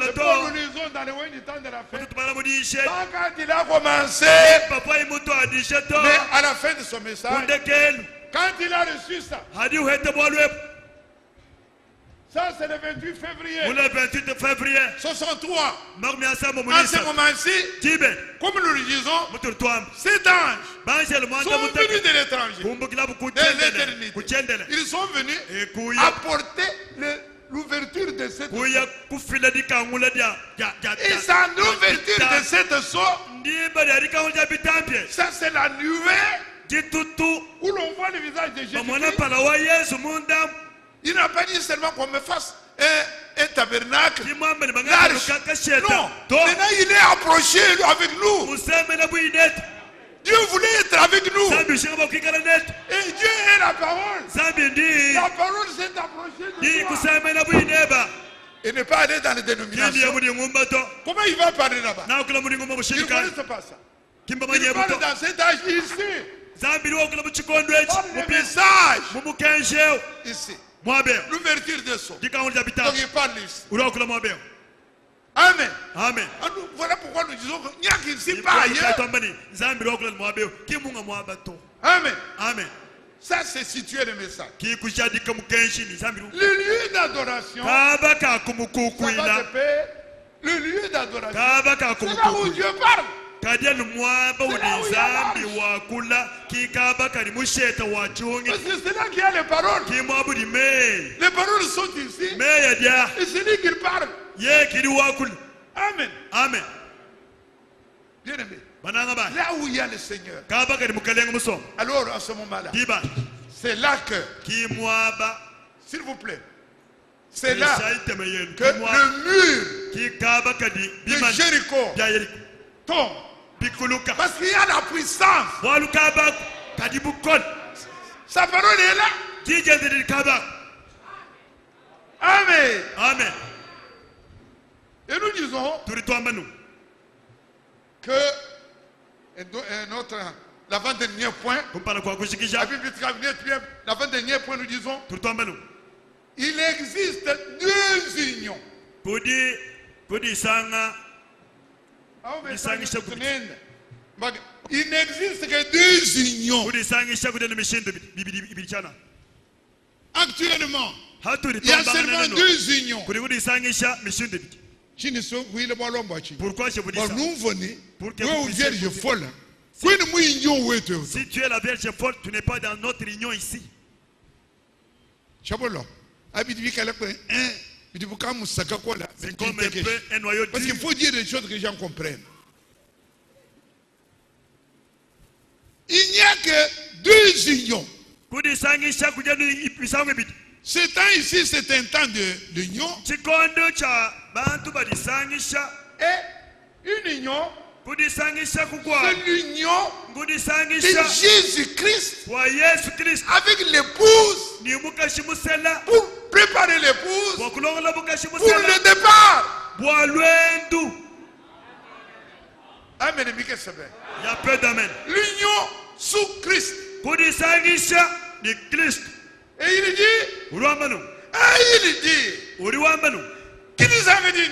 lisons dans le Wayne du temps de la fin. Pas quand il a commencé, mais à la fin de son message, quand il a reçu ça. Ça, c'est le 28 février. 63. En ce moment-ci, comme nous le disons, ces anges sont venus de l'étranger, de l'éternité. Ils sont venus apporter l'ouverture de cette eau. Et c'est l'ouverture de cette source. Ça, c'est la nuée où l'on voit le visage de Jésus. Il n'a pas dit seulement qu'on me fasse un tabernacle large. Non, maintenant il est approché avec nous. Dieu voulait être avec nous. Et Dieu est la parole. La parole s'est approchée de toi. Il n'est pas allé dans les dénominations. Comment il va parler là-bas? Il ne connaît pas ça. Il parle dans cet âge ici. Le message ici. L'ouverture de son. Donc il parle ici. Amen. Amen. Voilà pourquoi nous disons qu'il n'y a qu'ici pas ailleurs. Amen. Amen. Ça c'est situé le message. Le lieu d'adoration, le lieu d'adoration, c'est là où Dieu parle. Parce que c'est là qu'il y a les paroles. Les paroles sont ici. Et c'est lui qui parle. Amen. Amen. Bien aimé. Là où il y a le Seigneur. Alors à ce moment-là, c'est là que, s'il vous plaît, c'est là que le mur de Jéricho tombe. Parce qu'il y a la puissance. Sa parole est là. Amen. Amen. Et nous disons que l'avant-dernier point, l'avant-dernier point, nous disons, il existe deux unions. Il n'existe que 2 unions. Actuellement, il y a seulement 2 unions. Pourquoi je vous dis ça? Pour que vous vierge folle. Si tu es la vierge folle, tu n'es pas dans notre union ici. C'est comme un peu un noyau. Parce qu'il faut dire des choses que les gens comprennent. Il n'y a que 2 unions. Ce temps ici, c'est un temps de l'union. Et une union, c'est l'union de Jésus-Christ avec l'épouse pour préparer l'épouse pour le départ. Amen. Il y a peu d'amen. L'union sous Christ. Et il dit, qui nous avait dit,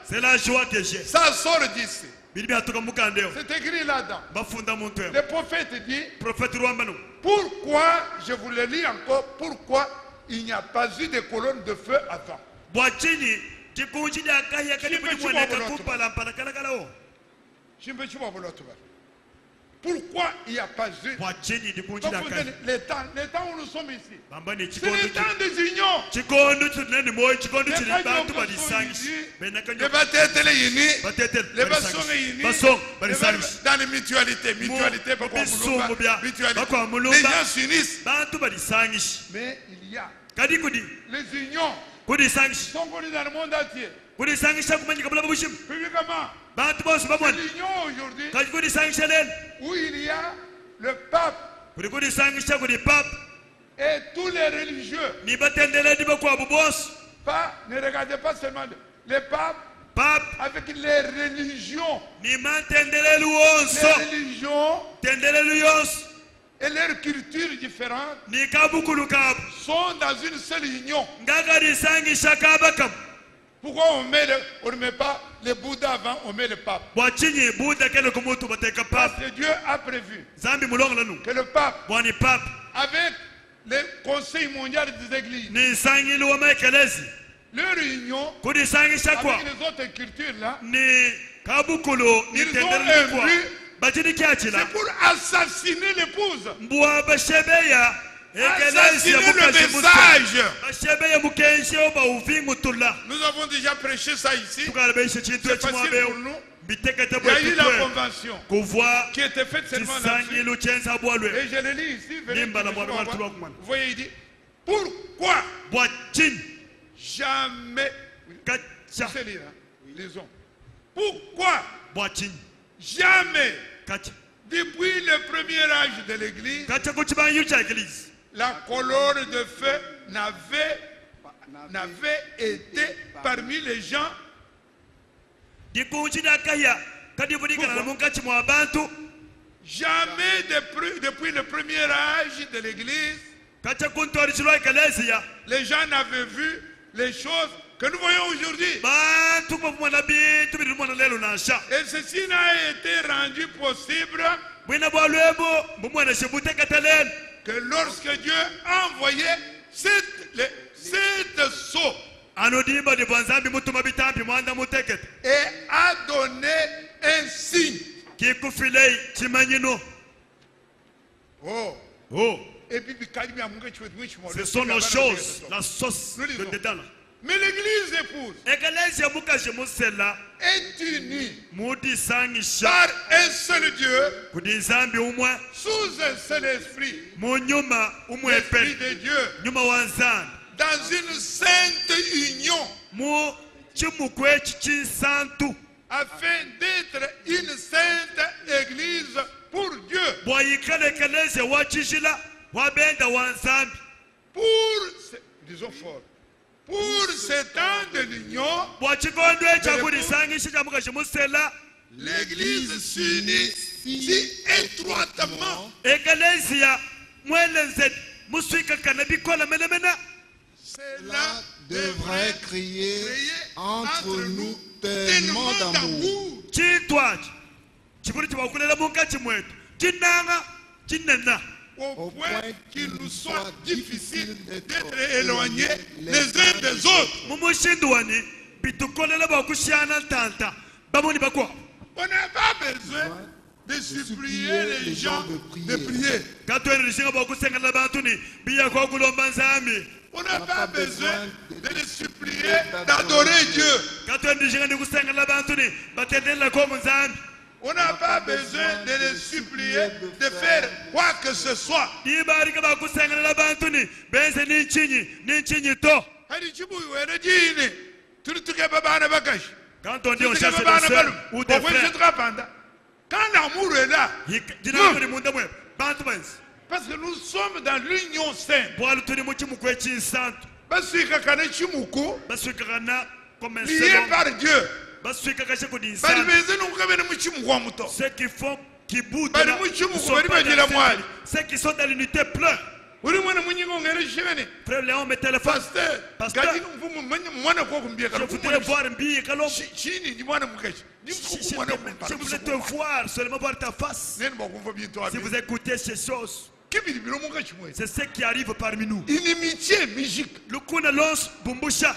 c'est la joie que j'ai. Ça sort d'ici. C'est écrit là-dedans. Le prophète dit, pourquoi, je vous le lis encore, pourquoi il n'y a pas eu de colonne de feu avant. Pourquoi il n'y a pas eu les temps où nous sommes ici? C'est le temps des unions. Les bâtêtes les unis, les bassons les unis, dans les mutualités, les gens s'unissent. Mais il y a les unions sont connues dans le monde entier. Publiquement, c'est l'union aujourd'hui où il y a le pape et tous les religieux. Ne regardez pas seulement les papes avec les religions. Les religions et leurs cultures différentes sont dans une seule union. Pourquoi on ne met pas le Bouddha avant, on met le pape? Parce que Dieu a prévu que le pape, avec le Conseil mondial des églises, leur union avec les autres cultures là, ils ont un but, c'est pour assassiner l'épouse. Assassiner le message. Nous avons déjà prêché ça ici. C'est facile pour nous. Il y a eu la convention qui était faite seulement là-dessus. Et je le lis ici. Vous voyez, il dit, pourquoi jamais, lisons, pourquoi jamais, depuis le premier âge de l'Église, la colonne de feu n'avait été parmi les gens. Jamais depuis le premier âge de l'Église, les gens n'avaient vu les choses que nous voyons aujourd'hui. Et ceci n'a été rendu possible que lorsque Dieu a envoyé cette sceau et a donné un signe. Et puis, ce sont nos choses, la sauce de dedans. Mais l'église épouse est unie par un seul Dieu, sous un seul esprit, l'esprit de Dieu, dans une sainte union, afin d'être une sainte église pour Dieu. Disons fort, pour ce temps de l'union, l'église s'unit si étroitement. Cela devrait crier entre nous tellement d'amour. au point qu'il nous soit difficile d'être éloignés les uns des autres. On n'a pas besoin de supplier les gens de prier. On n'a pas besoin de les supplier d'adorer Dieu. On n'a pas besoin de les supplier de faire quoi que ce soit. Quand on dit on cherche des soeurs ou des frères, quand l'amour est là, parce que nous sommes dans l'union sainte. Liés par Dieu. Ceux qui boudent ceux qui sont dans l'unité pleurent. Frère Léon, mes téléphones. Pasteur, je voudrais voir un billet. Je voulais te voir, seulement voir ta face. Si vous écoutez ces choses, c'est ce qui arrive parmi nous. Inimitié musique. Le Kunalons Bumbusha.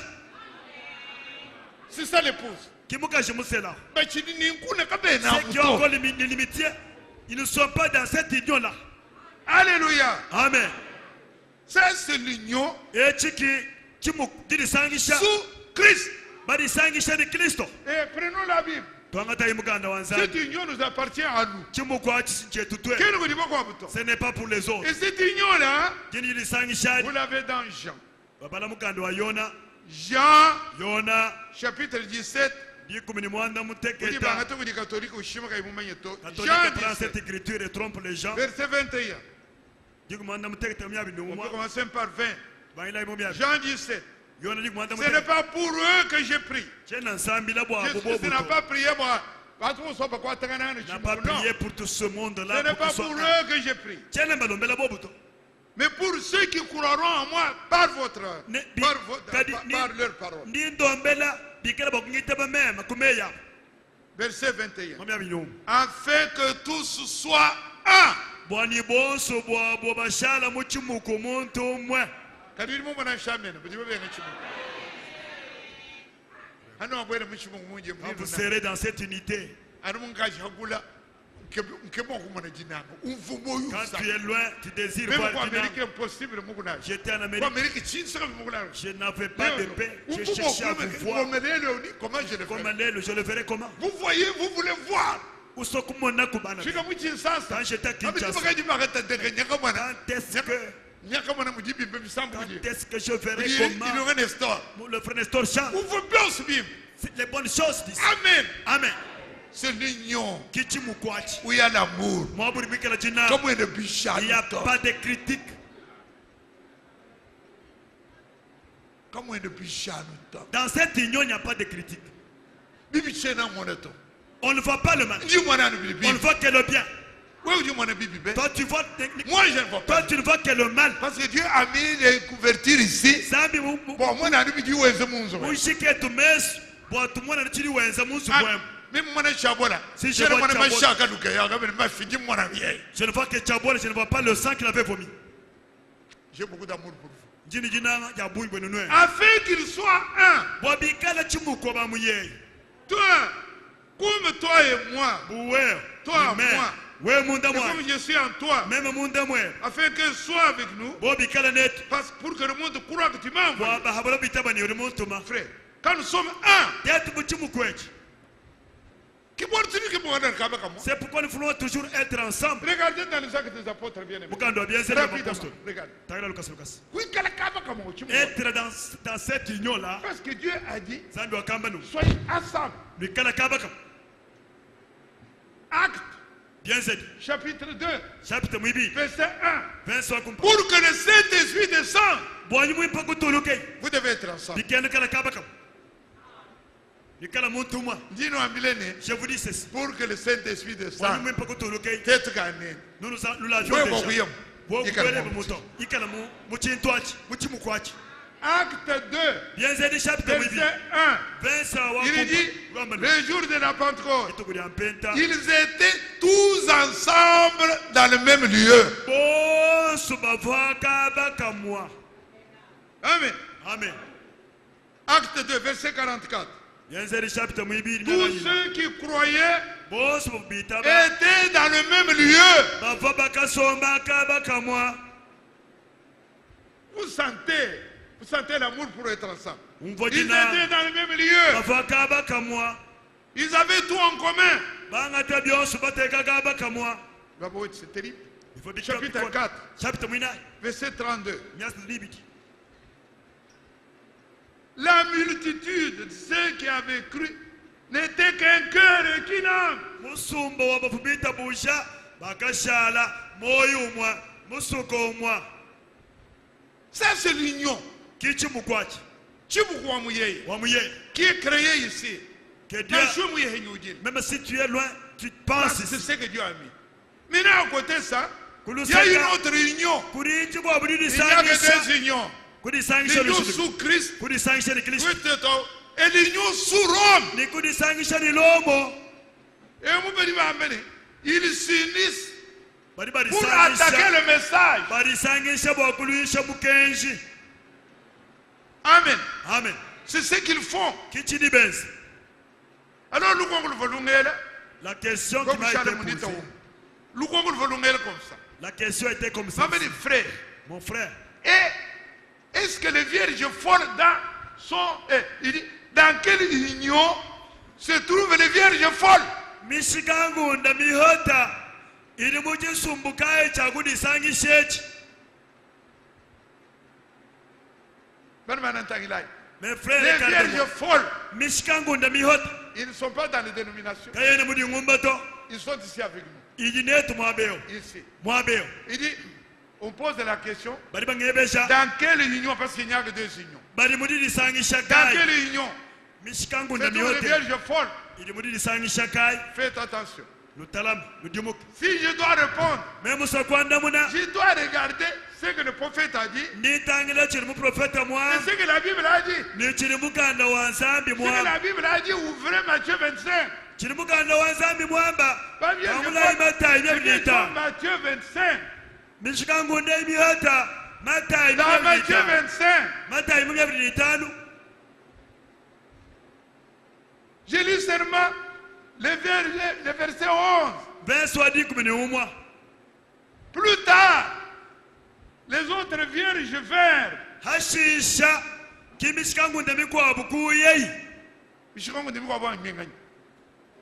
C'est ça l'épouse. Ceux qui ont encore l'imitié, ils ne sont pas dans cette union-là. Alléluia. Amen. Ça, c'est l'union sous Christ. Et prenons la Bible. Cette union nous appartient à nous. Ce n'est pas pour les autres. Et cette union-là, vous l'avez dans Jean. Jean, chapitre 17. Jean prend cette écriture et trompe les gens. Verset 21. On peut commencer par 20. Jean 17. Ce n'est pas pour eux que j'ai pris. Jésus n'a pas prié moi. N'a pas prié pour tout ce monde-là. Ce n'est pas pour eux que j'ai pris. Mais pour ceux qui croiront en moi par leur parole. Verset 21. Afin que tous soient un. Quand vous serez dans cette unité, quand tu es loin, tu désires voir j'étais en Amérique, je n'avais pas de paix, je cherchais à vous voir. Je le verrai comment? Vous voyez, vous voulez voir. Quand j'étais à Kinshasa, quand est-ce que je verrai comment le frère Nestor chante? Les bonnes choses d'ici. Amen. Amen. C'est l'union où il y a l'amour. Il n'y a pas de critique. Dans cette union, il n'y a pas de critique. On ne voit pas le mal. On ne voit que le bien. Toi, tu vois moi, je ne vois pas. Toi, tu ne vois que le mal. Parce que Dieu a mis les couvertures ici. Bon, moi, je dis où est-ce que si je ne vois que Tchabola, je ne vois pas le sang qu'il avait vomi. J'ai beaucoup d'amour pour vous. Afin qu'il soit un. Toi, comme toi et moi. Toi, moi. Comme je suis en toi. Afin qu'il soit avec nous. Parce pour que le monde croit que tu m'as envoyé. Frère, quand nous sommes un. C'est pourquoi nous voulons toujours être ensemble. Regardez dans les actes des apôtres bien aimés. Être dans cette union-là. Parce que Dieu a dit, soyez ensemble. Acte. Chapitre 2. Verset 1. Pour que le Saint-Esprit descende. Vous devez être ensemble. Je vous dis ceci. Pour que le Saint-Esprit descende. Nous l'avions déjà. Acte 2, verset 1. Il dit, le jour de la Pentecôte, ils étaient tous ensemble dans le même lieu. Amen. Amen. Acte 2, verset 44. Tous ceux qui croyaient étaient dans le même lieu. Vous sentez l'amour pour être ensemble. Ils étaient dans le même lieu. Ils avaient tout en commun. C'est terrible. Chapitre 4, verset 32. La multitude de ceux qui avaient cru n'était qu'un cœur et qu'une âme. Ça, c'est l'union qui est créée ici. Même si tu es loin, tu penses. C'est ce que Dieu a mis. Maintenant, à côté de ça, il y a une autre union. Il n'y a que deux unions. L'union sous Christ et l'union sous Rome. Et ils s'unissent pour attaquer le message. Amen. Amen. C'est ce qu'ils font. Alors, la question qui m'a été posée. La question était comme ça. Mon frère. Et est-ce que les vierges folles dans quelle union se trouvent les vierges folles? Mes frères, les vierges folles, ils ne sont pas dans les dénominations. Ils sont ici avec nous. Ici. Il dit, on pose la question, dans quelle union? Parce qu'il n'y a que deux unions. Dans quelle union? C'est tous les vierges folles. Faites attention. Si je dois répondre, je dois regarder ce que le prophète a dit et ce que la Bible a dit. Ce que la Bible a dit, ouvrez Matthieu 25. Matthieu 25. Dans Matthieu 25. J'ai lu seulement le verset 11. Plus tard, les autres vierges vinrent.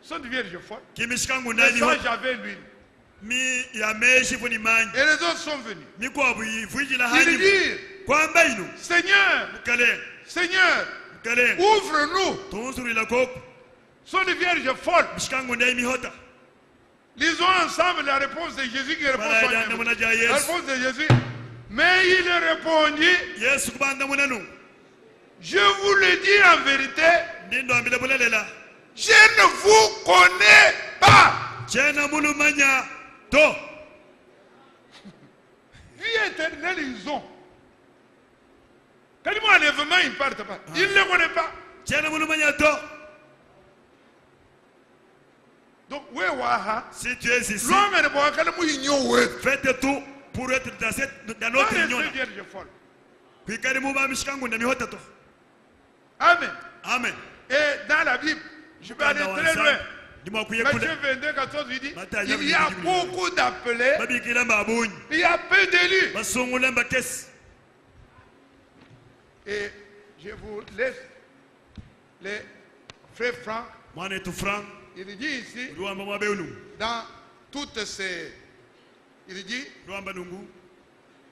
Sont des vierges folles. Les sages avaient l'huile. Et les autres sont venus. Ils dirent, Seigneur, ouvre-nous. Sont des vierges folles. Lisons ensemble la réponse de Jésus qui répond soigneusement. La réponse de Jésus. Mais il répondit, je vous le dis en vérité, je ne vous connais pas. Vie éternelle, ils ont. Quand ils enlèvement, ils ne partent pas. Ils ne le connaissent pas. Donc, si tu es ici, faites tout pour être dans notre union. Amen. Amen. Et dans la Bible, je peux aller très loin. Matthieu 22, 14, il dit, il y a beaucoup d'appelés, il y a peu d'élus. Et je vous laisse les frères francs. Il dit ici, dans toutes ces... Il dit,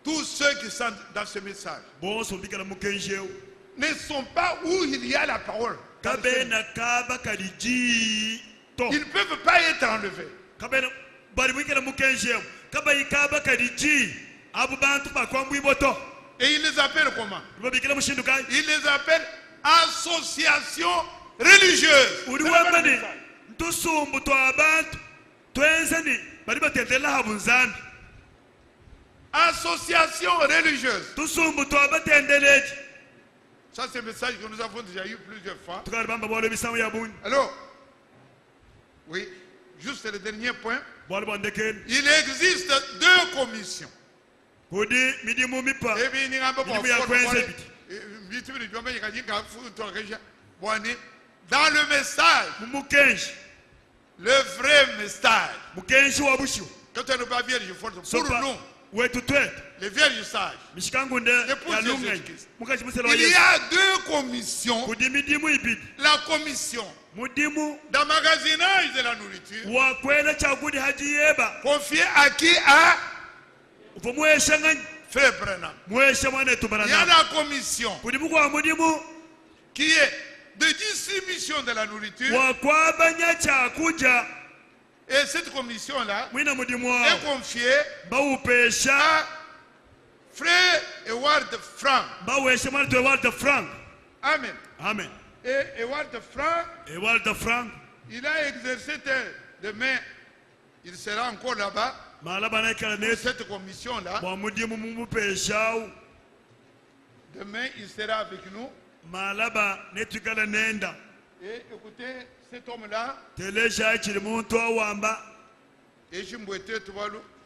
tous ceux qui sont dans ce message ne sont pas où il y a la parole. Ils ne peuvent pas être enlevés. Et il les appelle comment? Il les appelle associations religieuses. Association religieuse. Ça, c'est un message que nous avons déjà eu plusieurs fois. Alors, oui, juste le dernier point. Il Il existe deux commissions. Dans le message, le vrai message, quand on n'est pas vierge, pour nous, les vierges sages, il y a deux commissions. La commission d'emmagasinage de la nourriture, confiée à qui? À Frère Branham. Il y a la commission qui est de distribution de la nourriture. Et cette commission-là est confiée à Frère Ewald Frank. Amen. Amen. Et Ewald Frank, il a exercé demain, il sera encore là-bas. Pour cette commission-là, demain il sera avec nous. Et écoutez, cet homme-là,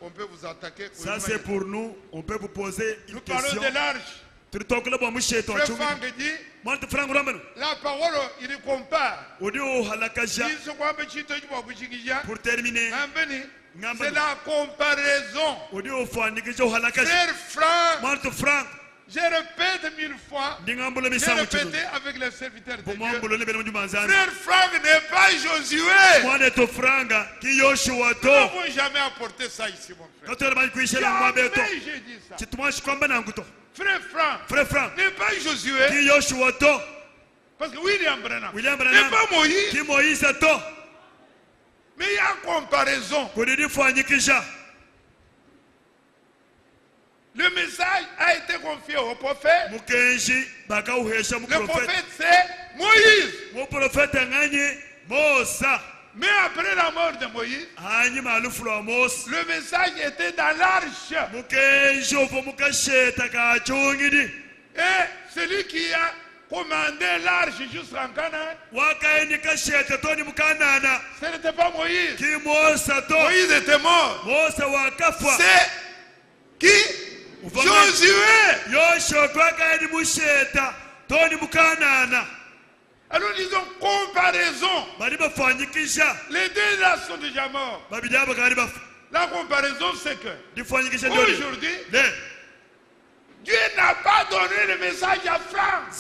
on peut vous attaquer. Ça c'est pour nous, on peut vous poser une nous question. Parlons de l'arche. Frère Frank dit, la parole, il compare. Pour terminer, c'est la comparaison. Frère Frank, je répète 1000 fois, j'ai répété avec les serviteurs de Dieu. Frère Frank n'est pas Josué. Nous n'avons jamais apporté ça ici, mon frère. Jamais j'ai dit ça. Frère Frank n'est pas Josué. Parce que William Branham n'est pas Moïse. Mais il y a comparaison. Le message a été confié au prophète. Le prophète c'est Moïse. Mais après la mort de Moïse, le message était dans l'arche. Et celui qui a commandé l'arche jusqu'en Canaan, ce n'était pas Moïse. Moïse était mort. C'est qui? Josué. Alors disons comparaison. Les deux là sont déjà morts. La comparaison c'est que aujourd'hui, Dieu n'a pas donné le message à Frank.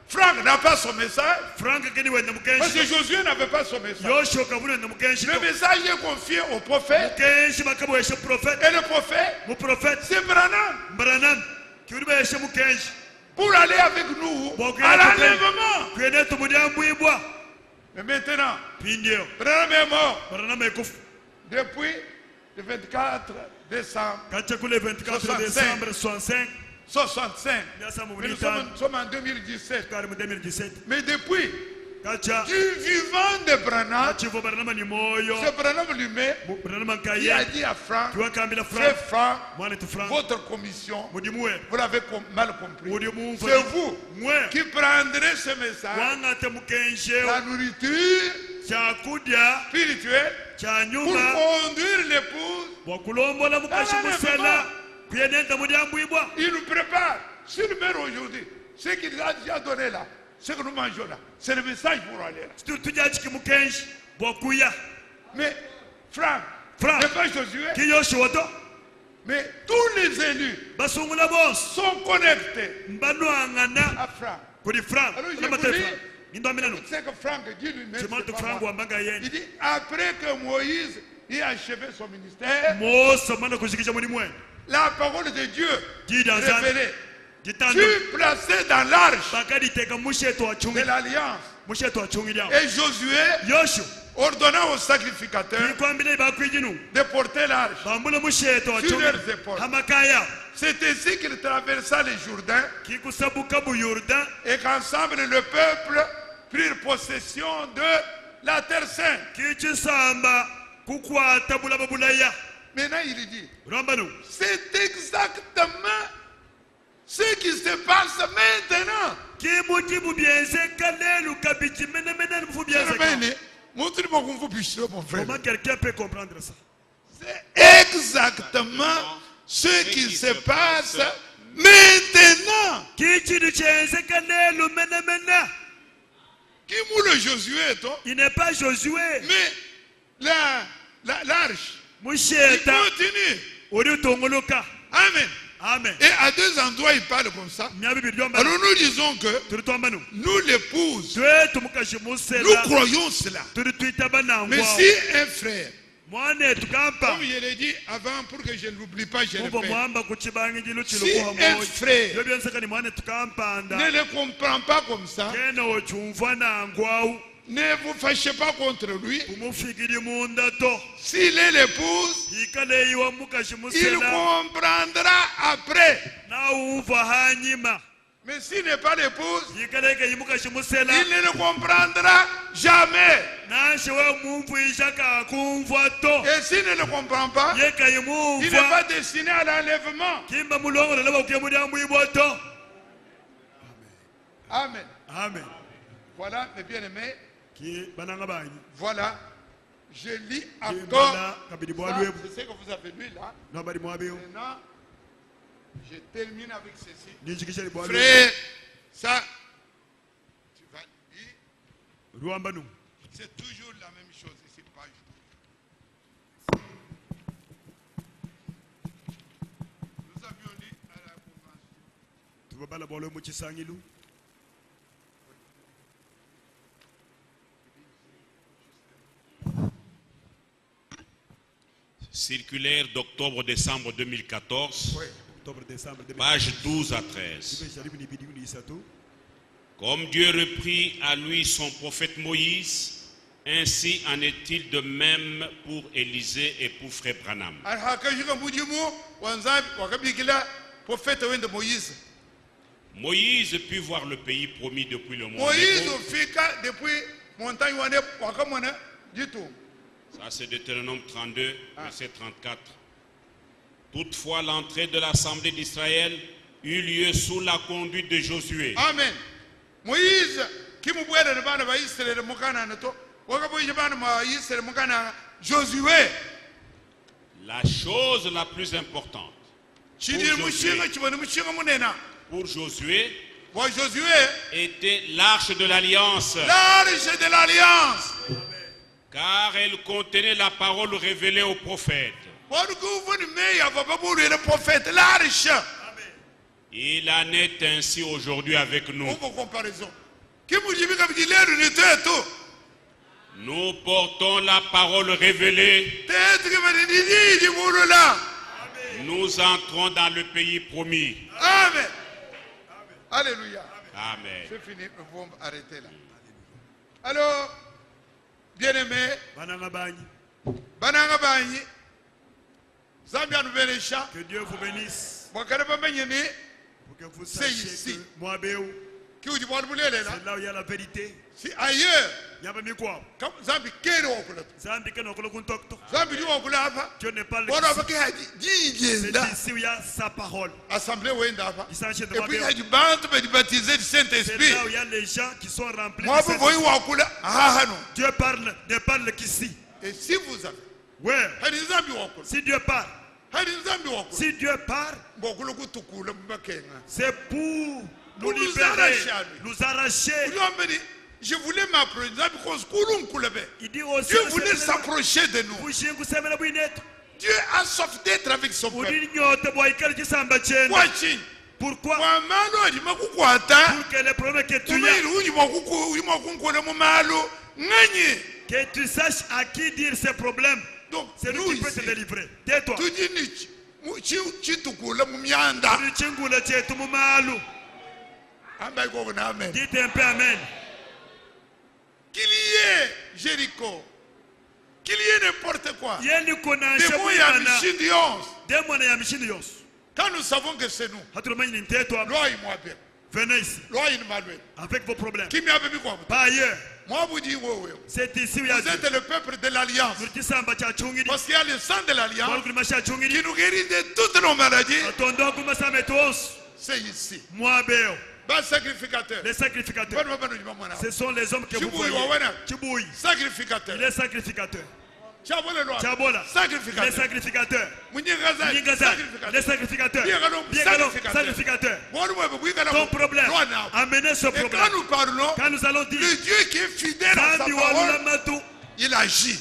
Frank n'a pas son message. Parce que Josué n'avait pas son message. Le message est confié au prophète. Et le prophète, c'est Branham. Pour aller avec nous à l'enlèvement. Mais maintenant, Branham est mort. Depuis le 24 décembre 65. Mais nous sommes en 2017. Mais depuis, du vivant de Branham, c'est Branham lui-même qui a dit à Frank, frère Frank, votre commission, vous l'avez mal compris. C'est vous qui prendrez ce message, la nourriture spirituelle, pour conduire l'épouse. Il nous prépare. Si nous mettons aujourd'hui, ce qu'il a déjà donné là, ce que nous mangeons là, c'est le message pour aller là. Mais Frank n'est pas Josué. Mais tous les élus sont connectés à Frank. Alors je vous dis, c'est que Frank dit lui-même, il dit, après que Moïse ait achevé son ministère, la parole de Dieu révélée, tu placé dans l'arche de l'alliance. Et Josué ordonna aux sacrificateurs de porter l'arche sur leurs épaules. C'est ainsi qu'ils traversa le Jourdain et qu'ensemble le peuple prirent possession de la terre sainte. Maintenant, il dit, c'est exactement ce qui se passe maintenant. Comment quelqu'un peut comprendre ça? C'est exactement ce qui se passe maintenant. Qui mou le Josué, toi? Il n'est pas Josué. Mais l'arche, il continue. Amen. Amen. Et à deux endroits, il parle comme ça. Alors nous disons que nous l'épouse, nous croyons cela. Mais si un frère, comme je l'ai dit avant pour que je ne l'oublie pas, je le fais. Si un frère ne le comprend pas comme ça, ne vous fâchez pas contre lui. S'il est l'épouse, il comprendra après. Mais s'il n'est pas l'épouse, il ne le comprendra jamais. Et s'il ne le comprend pas, il n'est pas destiné à l'enlèvement. Amen. Amen. Voilà, mes bien-aimés. Voilà, je lis encore. C'est ce que vous avez lu là. Maintenant, je termine avec ceci. Frère, ça, tu vas lire. C'est toujours la même chose ici, page. Nous avions dit à la convention. Circulaire d'octobre-décembre 2014, page 12 à 13. Comme Dieu reprit à lui son prophète Moïse, ainsi en est-il de même pour Élisée et pour Frère Branham. Moïse put voir le pays promis depuis le mont Nebo. Ça c'est Deutéronome 32, verset 34. Toutefois, l'entrée de l'assemblée d'Israël eut lieu sous la conduite de Josué. Amen. Moïse, Josué. La chose la plus importante pour Josué était l'arche de l'alliance. L'arche de l'alliance. Car elle contenait la parole révélée au prophète. Il en est ainsi aujourd'hui avec nous. Nous portons la parole révélée. Nous entrons dans le pays promis. Amen. Alléluia. Amen. C'est fini, nous pouvons arrêter là. Alors, bien-aimés, que Dieu vous bénisse. Que vous sachiez ici. C'est là où il y a la vérité. Si ailleurs, Dieu ne parle que ici où il y a sa parole. Assemblée et puis il y a du baptisé du Saint-Esprit. C'est là où il y a les gens qui sont remplis du Saint-Esprit. Dieu ne parle qu'ici. Et si vous avez, ouais. Si Dieu parle, c'est pour nous libérer, nous arracher. Je voulais m'approcher. Dieu voulait s'approcher de nous. Dieu a soif d'être avec son peuple. Pourquoi? Pour que les problèmes que tu as, que tu saches à qui dire ces problèmes. Donc, c'est lui qui peut te délivrer. Tais-toi. Dites un peu amen. Qu'il y ait Jéricho, qu'il y ait n'importe quoi. Quand nous savons que c'est nous, venez ici avec vos problèmes. Pas ailleurs. C'est ici où il y a Vous êtes le peuple de l'Alliance. Parce qu'il y a le sang de l'Alliance qui nous guérit de toutes nos maladies. C'est ici. Sacrificateur. Les sacrificateurs. Ce sont les hommes que vous voyez. Sacrificateur. Il est sacrificateur. Chabola. Sacrificateur. Les sacrificateurs. Les sacrificateurs. Sacrificateurs. Ton problème. Amenez ce problème. Quand nous allons dire le Dieu qui est fidèle à sa parole, il agit.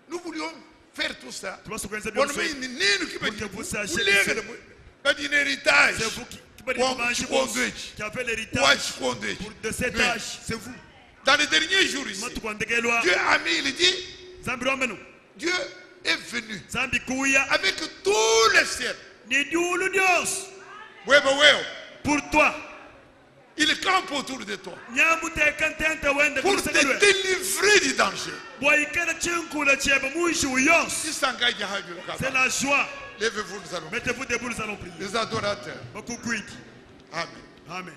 Nous voulions faire tout ça. Pour que vous sachiez. Un héritage. C'est vous qui avez l'héritage de cet âge. C'est vous. Dans les derniers jours ici, Dieu a mis, il dit, Dieu est venu avec tout le ciel. Pour toi. Il campe autour de toi pour te délivrer du danger. C'est la joie. Levez-vous, nous allons. Mettez-vous debout, nous allons prier. Les adorateurs. Amen. Amen. Amen.